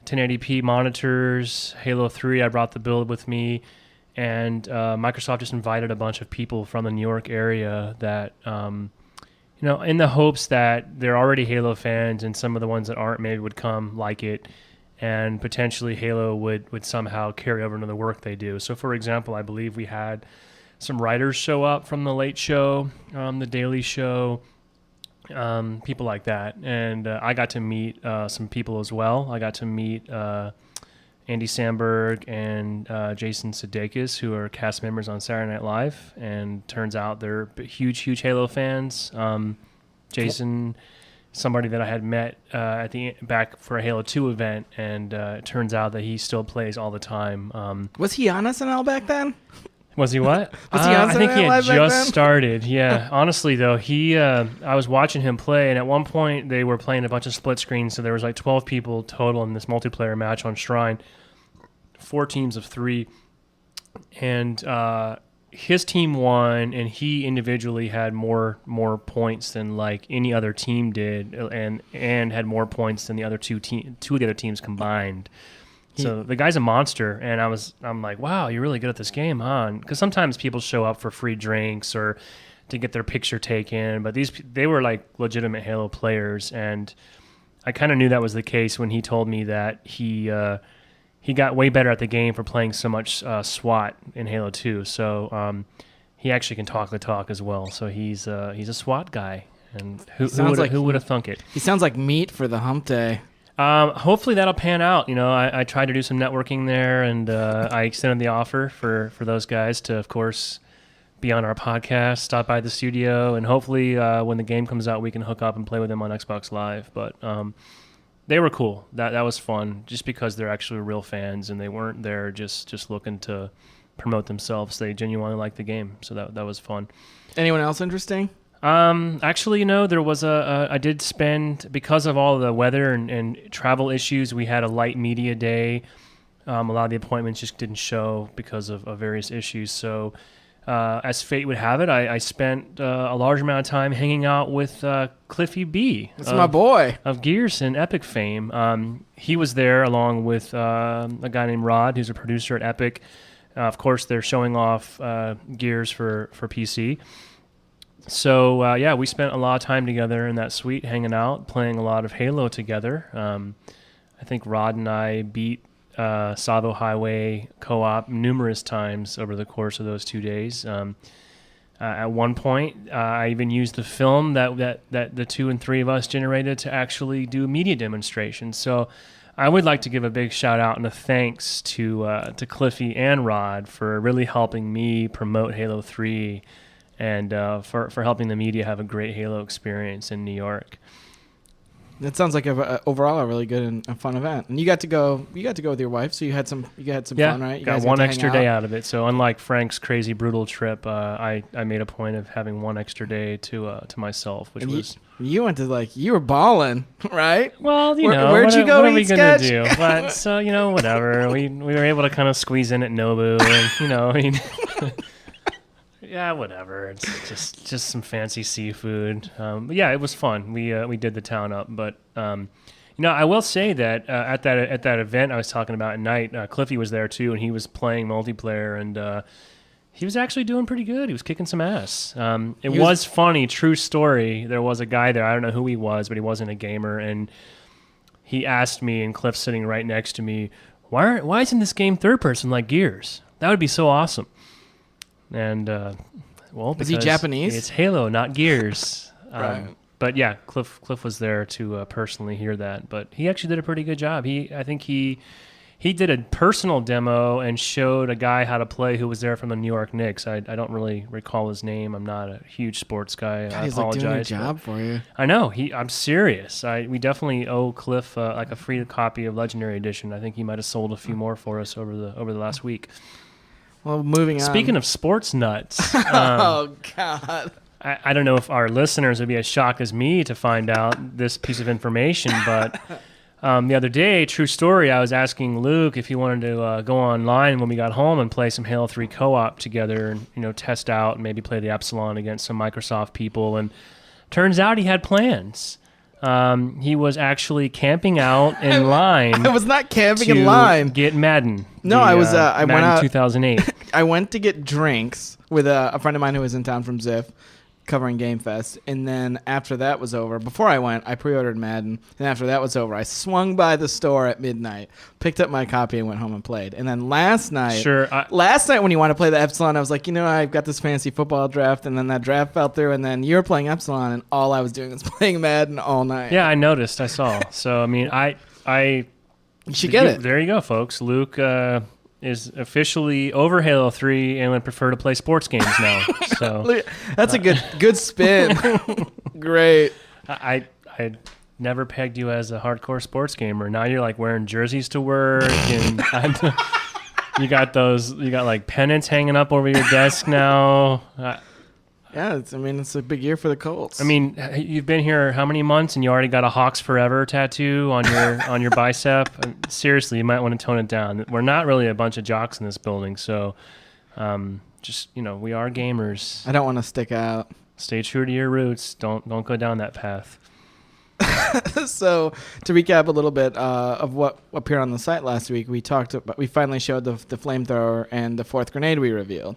1080p monitors. Halo 3, I brought the build with me, and Microsoft just invited a bunch of people from the New York area that in the hopes that they're already Halo fans, and some of the ones that aren't maybe would come like it, and potentially Halo would somehow carry over into the work they do. So, for example, I believe we had some writers show up from The Late Show, The Daily Show, people like that. And I got to meet some people as well. I got to meet Andy Samberg and Jason Sudeikis, who are cast members on Saturday Night Live, and turns out they're huge Halo fans. Jason, somebody that I had met back for a Halo 2 event, and it turns out that he still plays all the time. Was he on SNL back then? Was he what? Was he on I think he Saturday Night had Live back just then? started. Yeah, honestly though, I was watching him play, and at one point they were playing a bunch of split screens, so there was like 12 people total in this multiplayer match on Shrine, 4 teams of 3, and his team won, and he individually had more points than like any other team did, and had more points than the other two of the other teams combined. So the guy's a monster, and I'm like, wow, you're really good at this game, huh? Because sometimes people show up for free drinks or to get their picture taken, but they were like legitimate Halo players, and I kind of knew that was the case when he told me that he got way better at the game for playing so much SWAT in Halo 2. So he actually can talk the talk as well. So he's a SWAT guy, and who would have thunk it? He sounds like meat for the hump day. Hopefully that'll pan out. I tried to do some networking there, and I extended the offer for those guys to, of course, be on our podcast, stop by the studio, and hopefully when the game comes out, we can hook up and play with them on Xbox Live. But they were cool. That was fun, just because they're actually real fans, and they weren't there just looking to promote themselves. They genuinely liked the game, so that was fun. Anyone else interesting? Actually, there was I did spend, because of all the weather and travel issues, we had a light media day. A lot of the appointments just didn't show because of various issues. So, as fate would have it, I spent a large amount of time hanging out with Cliffy B. That's my boy. Of Gears and Epic fame. He was there along with a guy named Rod, who's a producer at Epic. Of course, they're showing off Gears for PC. So, we spent a lot of time together in that suite, hanging out, playing a lot of Halo together. I think Rod and I beat Savo Highway co-op numerous times over the course of those 2 days. At one point, I even used the film that the 2 and 3 of us generated to actually do media demonstrations. So I would like to give a big shout out and a thanks to Cliffy and Rod for really helping me promote Halo 3, and for helping the media have a great Halo experience in New York. That sounds like overall a really good and a fun event. And you got to go with your wife, so you had some fun, right? You got guys one to hang extra day out. out of it. So unlike Frank's crazy brutal trip, I made a point of having one extra day to myself, which And was you went to you were balling, right? well, Where'd you go what are we eat gonna sketch? do? But so whatever. We were able to kind of squeeze in at Nobu, and I mean. Yeah, whatever. It's just some fancy seafood. But yeah, it was fun. We did the town up, but I will say that at that event I was talking about at night, Cliffy was there too, and he was playing multiplayer, and he was actually doing pretty good. He was kicking some ass. It was funny, true story. There was a guy there. I don't know who he was, but he wasn't a gamer, and he asked me, and Cliff's sitting right next to me, why isn't this game third person like Gears? That would be so awesome. And Is he Japanese? It's Halo, not Gears. Right. But yeah, Cliff was there to personally hear that. But he actually did a pretty good job. I think he did a personal demo and showed a guy how to play who was there from the New York Knicks. I don't really recall his name. I'm not a huge sports guy. God, I he's apologize. doing a job for you. I know. I'm serious. We definitely owe Cliff a free copy of Legendary Edition. I think he might have sold a few more for us over the last week. Well, moving on. Speaking of sports nuts, oh God. I don't know if our listeners would be as shocked as me to find out this piece of information, but the other day, true story, I was asking Luke if he wanted to go online when we got home and play some Halo 3 co-op together and test out and maybe play the Epsilon against some Microsoft people, and turns out he had plans. He was actually camping out in line. I was not camping to in line. Get Madden. No, I was. I Madden went out 2008. I went to get drinks with a friend of mine who was in town from Ziff, covering Game Fest, and then after that was over, before I went, I pre-ordered Madden, and after that was over, I swung by the store at midnight, picked up my copy, and went home and played. And then last night, when you want to play the Epsilon, I was like, I've got this fancy football draft, and then that draft fell through, and then you were playing Epsilon, and all I was doing was playing Madden all night. Yeah, I noticed. I saw. So I mean, You should get it. There you go, folks. Luke is officially over Halo 3 and would prefer to play sports games now. So that's a good spin. Great. I never pegged you as a hardcore sports gamer. Now you're like wearing jerseys to work, and you got like pennants hanging up over your desk now. Yeah, it's a big year for the Colts. I mean, you've been here how many months, and you already got a Hawks Forever tattoo on your bicep? Seriously, you might want to tone it down. We're not really a bunch of jocks in this building, so we are gamers. I don't want to stick out. Stay true to your roots. Don't go down that path. So to recap a little bit of what appeared on the site last week, we finally showed the flamethrower and the fourth grenade we revealed.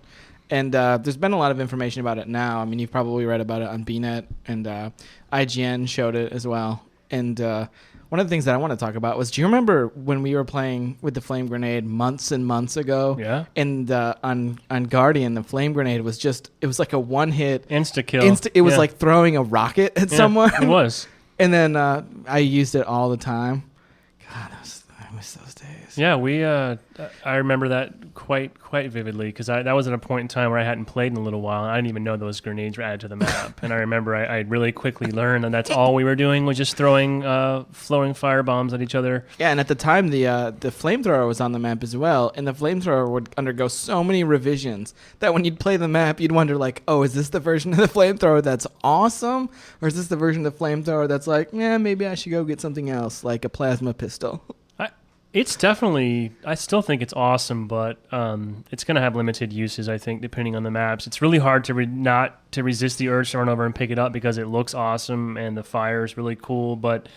And there's been a lot of information about it now. I mean, you've probably read about it on BNet, and IGN showed it as well. And one of the things that I want to talk about was, do you remember when we were playing with the flame grenade months and months ago? Yeah. And on Guardian, the flame grenade was like a one-hit. Insta-kill. It was like throwing a rocket at someone. It was. And then I used it all the time. God, I miss those days. Yeah, I remember that quite vividly, because that was at a point in time where I hadn't played in a little while, and I didn't even know those grenades were added to the map. And I remember I really quickly learned that that's all we were doing was just throwing flowing firebombs at each other. Yeah, and at the time the flamethrower was on the map as well, and the flamethrower would undergo so many revisions that when you'd play the map, you'd wonder like, oh, is this the version of the flamethrower that's awesome, or is this the version of the flamethrower that's like, maybe I should go get something else like a plasma pistol? It's definitely, I still think it's awesome, but it's going to have limited uses, I think, depending on the maps. It's really hard to not to resist the urge to run over and pick it up because it looks awesome and the fire is really cool, but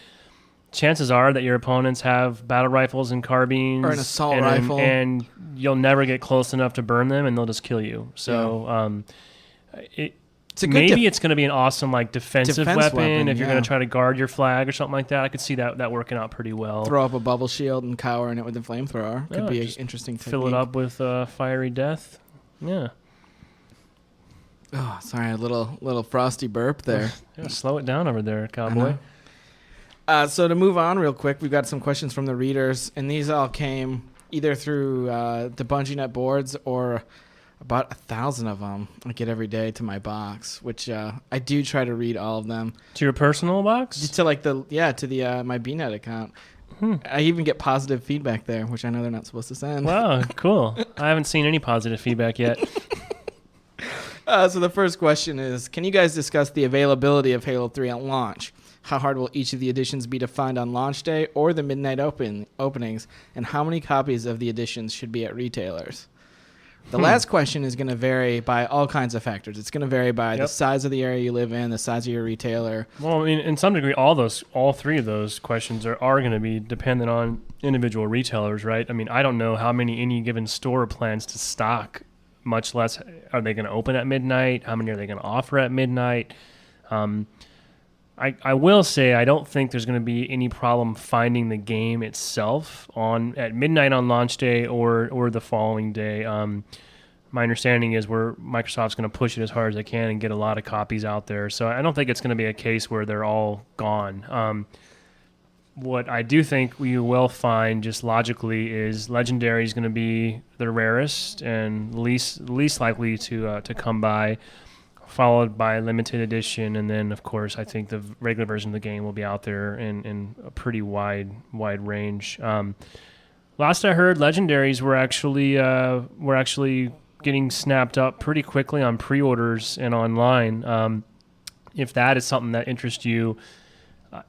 chances are that your opponents have battle rifles and carbines. Or an assault rifle. And you'll never get close enough to burn them, and they'll just kill you. So it's going to be an awesome defensive weapon if you're going to try to guard your flag or something like that. I could see that working out pretty well. Throw up a bubble shield and cower in it with the flamethrower. Could be an interesting technique. Fill it up with fiery death. Yeah. Oh, sorry, a little frosty burp there. Yeah, slow it down over there, cowboy. So to move on real quick, we've got some questions from the readers, and these all came either through the BungieNet boards or About 1,000 of them I get every day to my box, which I do try to read all of them. To your personal box? Just to like to the my BNet account. I even get positive feedback there, which I know they're not supposed to send. Wow, cool. I haven't seen any positive feedback yet. So the first question is, can you guys discuss the availability of Halo 3 at launch? How hard will each of the editions be to find on launch day or the midnight openings? And how many copies of the editions should be at retailers? The last question is going to vary by all kinds of factors. It's going to vary by the size of the area you live in, the size of your retailer. Well, I mean, in some degree, all three of those questions are going to be dependent on individual retailers, right? I mean, I don't know how many any given store plans to stock, much less are they going to open at midnight? How many are they going to offer at midnight? I will say I don't think there's going to be any problem finding the game itself at midnight on launch day or the following day. My understanding is Microsoft's going to push it as hard as they can and get a lot of copies out there. So I don't think it's going to be a case where they're all gone. What I do think we will find just logically is Legendary is going to be the rarest and least likely to come by, followed by limited edition, and then of course I think the regular version of the game will be out there in a pretty wide range. Last I heard, Legendaries were actually getting snapped up pretty quickly on pre-orders and online. If that is something that interests you,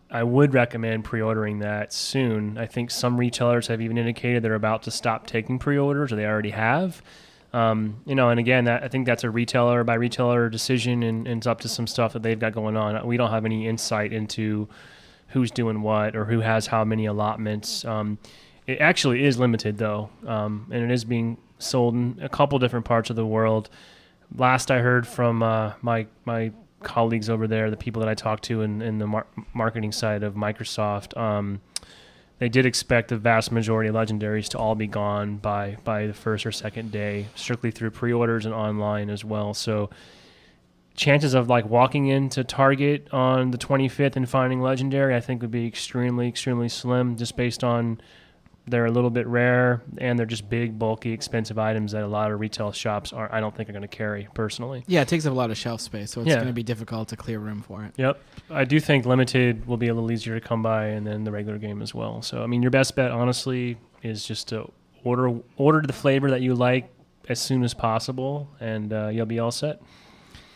I would recommend pre-ordering that soon. I think some retailers have even indicated they're about to stop taking pre-orders, or they already have. And again, I think that's a retailer by retailer decision, and it's up to some stuff that they've got going on. We don't have any insight into who's doing what or who has how many allotments. It actually is limited though, and it is being sold in a couple different parts of the world. Last I heard from my colleagues over there, the people that I talked to in the marketing side of Microsoft, they did expect the vast majority of Legendaries to all be gone by the first or second day, strictly through pre-orders and online as well. So chances of like walking into Target on the 25th and finding Legendary, I think would be extremely, extremely slim, just based on they're a little bit rare and they're just big, bulky, expensive items that a lot of retail shops I don't think are going to carry personally. Yeah, it takes up a lot of shelf space, so it's going to be difficult to clear room for it. Yep. I do think limited will be a little easier to come by, and then the regular game as well. So, I mean, your best bet, honestly, is just to order the flavor that you like as soon as possible, and you'll be all set.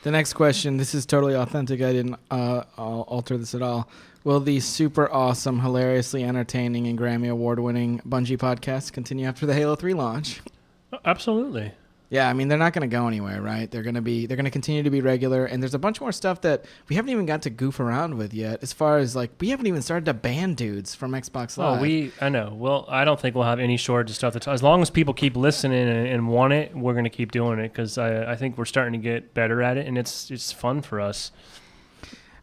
The next question, this is totally authentic. I didn't alter this at all. Will the super awesome, hilariously entertaining, and Grammy Award-winning Bungie podcast continue after the Halo 3 launch? Absolutely. Yeah, I mean, they're not going to go anywhere, right? They're going to continue to be regular, and there's a bunch more stuff that we haven't even got to goof around with yet. As far as like, we haven't even started to ban dudes from Xbox Live. I know. Well, I don't think we'll have any shortage of stuff. As long as people keep listening and want it, we're going to keep doing it, because I think we're starting to get better at it, and it's fun for us.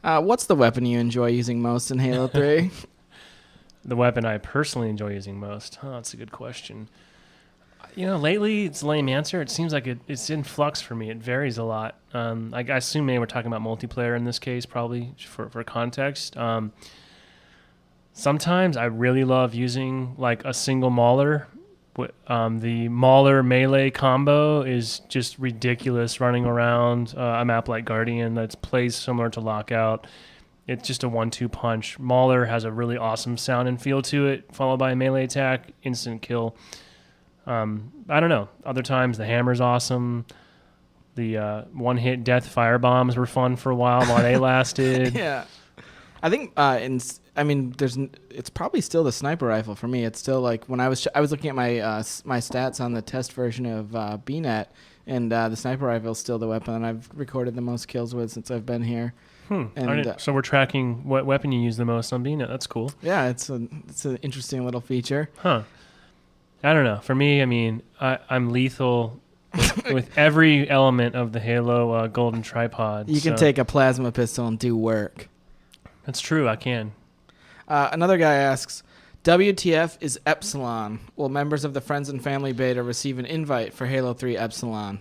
What's the weapon you enjoy using most in Halo 3? The weapon I personally enjoy using most? That's a good question. Lately, it's a lame answer. It seems like it's in flux for me. It varies a lot. I assume maybe we're talking about multiplayer in this case, probably, for context. Sometimes I really love using like a single mauler. The mauler melee combo is just ridiculous, running around a map like Guardian that plays similar to Lockout. It's just a 1-2 punch. Mauler has a really awesome sound and feel to it, followed by a melee attack, instant kill. I don't know. Other times the hammer's awesome. The one-hit death firebombs were fun for a while they lasted. Yeah. I think it's probably still the sniper rifle for me. It's still like when I was looking at my stats on the test version of BNet, and the sniper rifle is still the weapon that I've recorded the most kills with since I've been here. And so we're tracking what weapon you use the most on BNet. That's cool. Yeah, it's an interesting little feature. I don't know. For me, I mean, I'm lethal with every element of the Halo golden tripod. You can take a plasma pistol and do work. That's true. I can. Another guy asks, WTF is Epsilon? Will members of the Friends and Family beta receive an invite for Halo 3 Epsilon?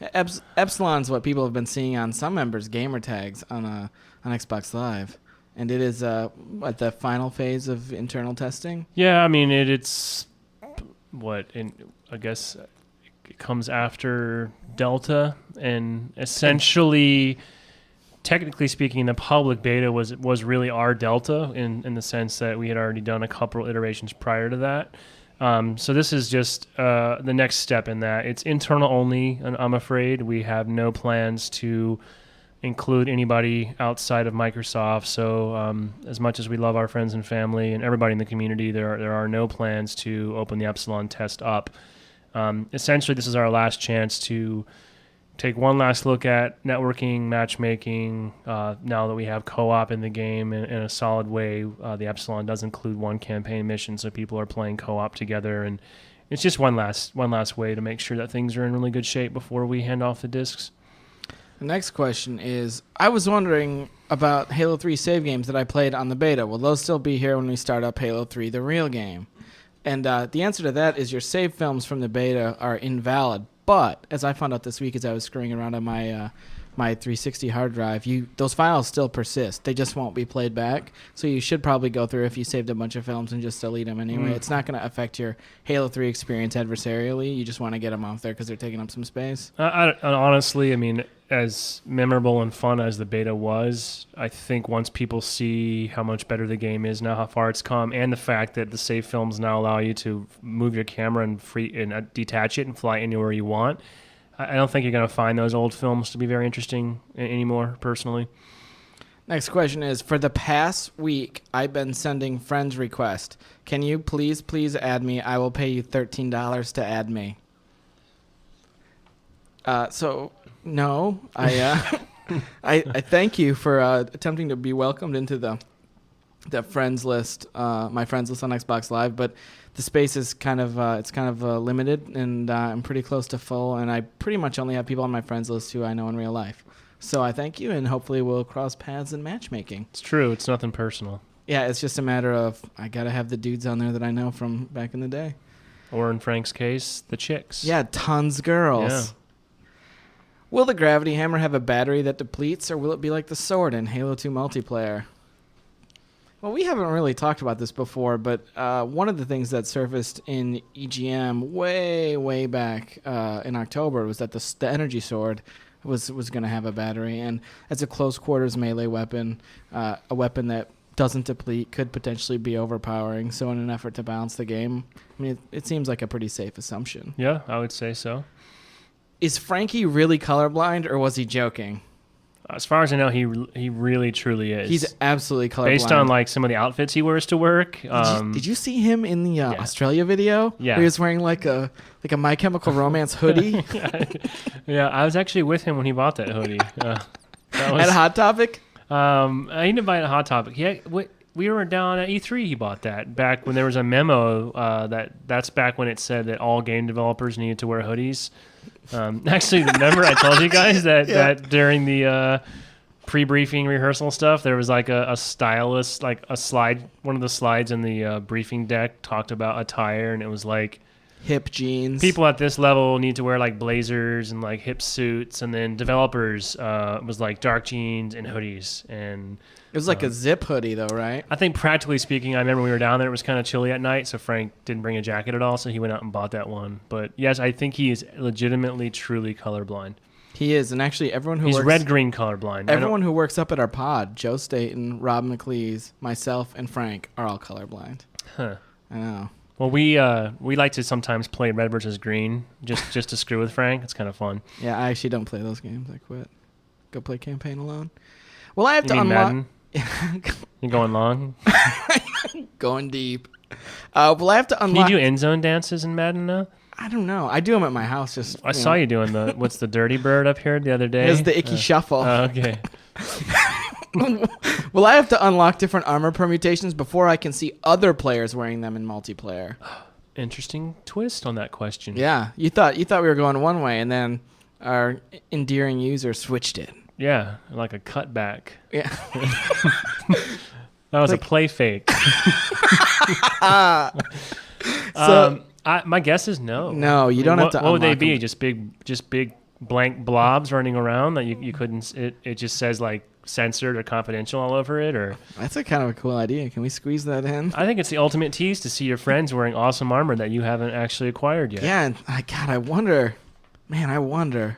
Epsilon's what people have been seeing on some members' gamer tags on Xbox Live. And it is at the final phase of internal testing? Yeah, I mean, it's... I guess comes after Delta, and essentially, technically speaking, the public beta was really our Delta in the sense that we had already done a couple iterations prior to that. So this is just the next step in that. It's internal only, and I'm afraid we have no plans to include anybody outside of Microsoft. So as much as we love our friends and family and everybody in the community, there are no plans to open the Epsilon test up. Essentially, this is our last chance to take one last look at networking, matchmaking. Now that we have co-op in the game in a solid way, the Epsilon does include one campaign mission, so people are playing co-op together, and it's just one last way to make sure that things are in really good shape before we hand off the discs. The next question is, I was wondering about Halo 3 save games that I played on the beta. Will those still be here when we start up Halo 3, the real game? And the answer to that is your save films from the beta are invalid. But as I found out this week as I was screwing around on my my 360 hard drive, those files still persist. They just won't be played back. So you should probably go through if you saved a bunch of films and just delete them anyway. It's not going to affect your Halo 3 experience adversarially. You just want to get them off there because they're taking up some space. Honestly, I mean, as memorable and fun as the beta was, I think once people see how much better the game is now, how far it's come, and the fact that the save films now allow you to move your camera and detach it and fly anywhere you want, I don't think you're going to find those old films to be very interesting anymore, personally. Next question is, for the past week, I've been sending friends requests. Can you please add me? I will pay you $13 to add me. No, I thank you for attempting to be welcomed into the friends list, my friends list on Xbox Live, but the space is kind of limited, and I'm pretty close to full, and I pretty much only have people on my friends list who I know in real life. So I thank you, and hopefully we'll cross paths in matchmaking. It's true. It's nothing personal. Yeah, it's just a matter of I gotta have the dudes on there that I know from back in the day. Or in Frank's case, the chicks. Yeah, tons girls. Yeah. Will the gravity hammer have a battery that depletes, or will it be like the sword in Halo 2 multiplayer? Well, we haven't really talked about this before, but one of the things that surfaced in EGM way back in October was that the energy sword was going to have a battery, and as a close quarters melee weapon, a weapon that doesn't deplete could potentially be overpowering. So in an effort to balance the game, I mean, it seems like a pretty safe assumption. Yeah, I would say so. Is Frankie really colorblind, or was he joking? As far as I know, he really truly is. He's absolutely colorblind. Based on like some of the outfits he wears to work. Did you see him in the Australia video? Yeah. Where he was wearing like a My Chemical Romance hoodie Yeah, I was actually with him when he bought that hoodie. at Hot Topic. I didn't buy it at Hot Topic. We were down at E3. He bought that back when there was a memo that's back when it said that all game developers needed to wear hoodies. Actually, remember I told you guys that during the pre-briefing rehearsal stuff, there was like a stylist, like a slide. One of the slides in the briefing deck talked about attire, and it was like hip jeans. People at this level need to wear like blazers and like hip suits, and then developers was like dark jeans and hoodies. And it was like a zip hoodie though, right? I think practically speaking, I remember we were down there, it was kind of chilly at night, so Frank didn't bring a jacket at all, so he went out and bought that one. But yes, I think he is legitimately, truly colorblind. He is, and actually everyone who He's works... red-green colorblind. Everyone who works up at our pod, Joe Staten, Rob McLeese, myself, and Frank, are all colorblind. Huh. I know. Well, we like to sometimes play red versus green just to screw with Frank. It's kind of fun. Yeah, I actually don't play those games. I quit. Go play campaign alone. Well, I have to mean unlock... Madden? You going long? Going deep. Well, I have to unlock... Can you do end zone dances in Madden now? I don't know. I do them at my house. I saw you doing what's the dirty bird up here the other day? It's the icky shuffle. Okay. Well, I have to unlock different armor permutations before I can see other players wearing them in multiplayer. Interesting twist on that question. Yeah, you thought we were going one way, and then our endearing user switched it. Yeah, like a cutback. Yeah. That was a play fake. So my guess is no. No, you don't have to. What would they unlock be? them. Just big blank blobs running around that you couldn't. It just says like censored or confidential all over it, or That's a kind of a cool idea. Can we squeeze that in? I think it's the ultimate tease to see your friends wearing awesome armor that you haven't actually acquired yet. Yeah, and I wonder. Man, I wonder.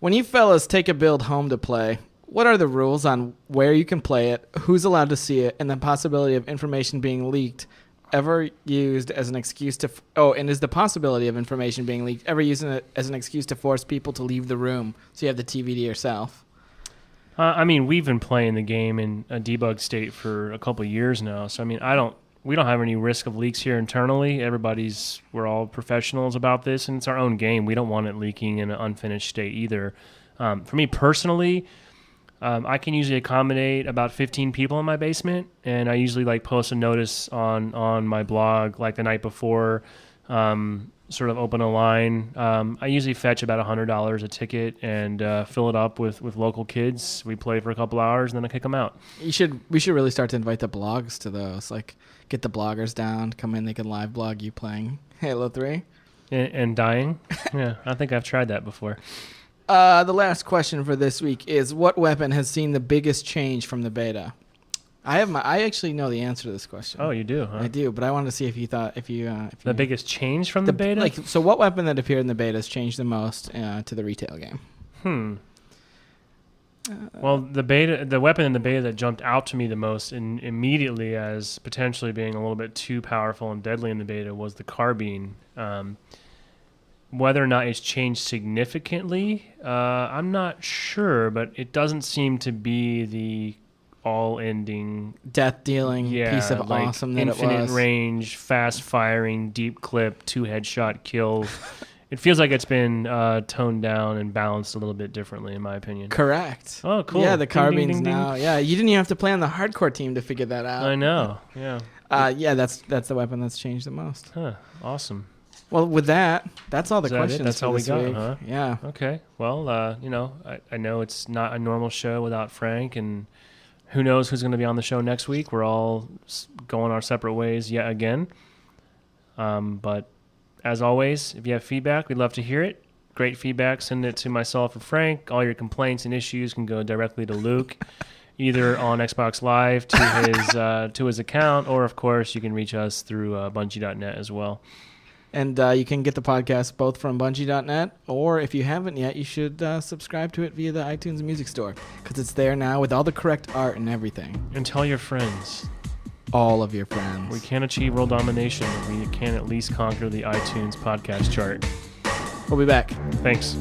When you fellas take a build home to play, what are the rules on where you can play it, who's allowed to see it, and the possibility of information being leaked ever used as an excuse to... and is the possibility of information being leaked ever used as an excuse to force people to leave the room so you have the TV to yourself? I mean, we've been playing the game in a debug state for a couple of years now, so I mean, we don't have any risk of leaks here internally. We're all professionals about this, and it's our own game. We don't want it leaking in an unfinished state either. For me personally, I can usually accommodate about 15 people in my basement, and I usually like post a notice on my blog like the night before, sort of open a line. I usually fetch about $100 a ticket and fill it up with local kids. We play for a couple hours, and then I kick them out. We should really start to invite the blogs to those. Like, get the bloggers down, come in, they can live blog you playing Halo 3. And dying? Yeah, I think I've tried that before. The last question for this week is, what weapon has seen the biggest change from the beta? I actually know the answer to this question. Oh, you do, huh? I do, but I wanted to see if you thought the biggest change from the beta. So what weapon that appeared in the beta has changed the most to the retail game? Well, the weapon in the beta that jumped out to me the most immediately as potentially being a little bit too powerful and deadly in the beta was the carbine. Whether or not it's changed significantly, I'm not sure, but it doesn't seem to be the all-ending death-dealing piece of like awesome that it was. Infinite range, fast-firing, deep clip, 2 headshot kills. It feels like it's been toned down and balanced a little bit differently, in my opinion. Correct. Oh, cool. Yeah, the Ding, carbines ding, ding, ding. now. Yeah, you didn't even have to play on the hardcore team to figure that out. I know. Yeah. Yeah, that's the weapon that's changed the most. Huh. Awesome. Well, with that, that's all the Is that it? questions. That's for all we this got, week. huh? Yeah. Okay. Well, I know it's not a normal show without Frank, and who knows who's going to be on the show next week. We're all going our separate ways yet again. But as always, if you have feedback, we'd love to hear it. Great feedback, send it to myself or Frank. All your complaints and issues can go directly to Luke, either on Xbox Live to his account, or of course you can reach us through Bungie.net as well. And you can get the podcast both from Bungie.net, or if you haven't yet, you should subscribe to it via the iTunes Music Store, because it's there now with all the correct art and everything. And tell your friends. All of your friends. We can't achieve world domination, but we can at least conquer the iTunes podcast chart. We'll be back. Thanks.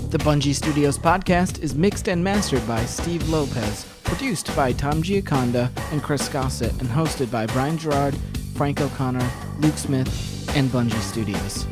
The Bungie Studios podcast is mixed and mastered by Steve Lopez, produced by Tom Giaconda and Chris Gossett, and hosted by Brian Gerard, Frank O'Connor, Luke Smith, and Bungie Studios.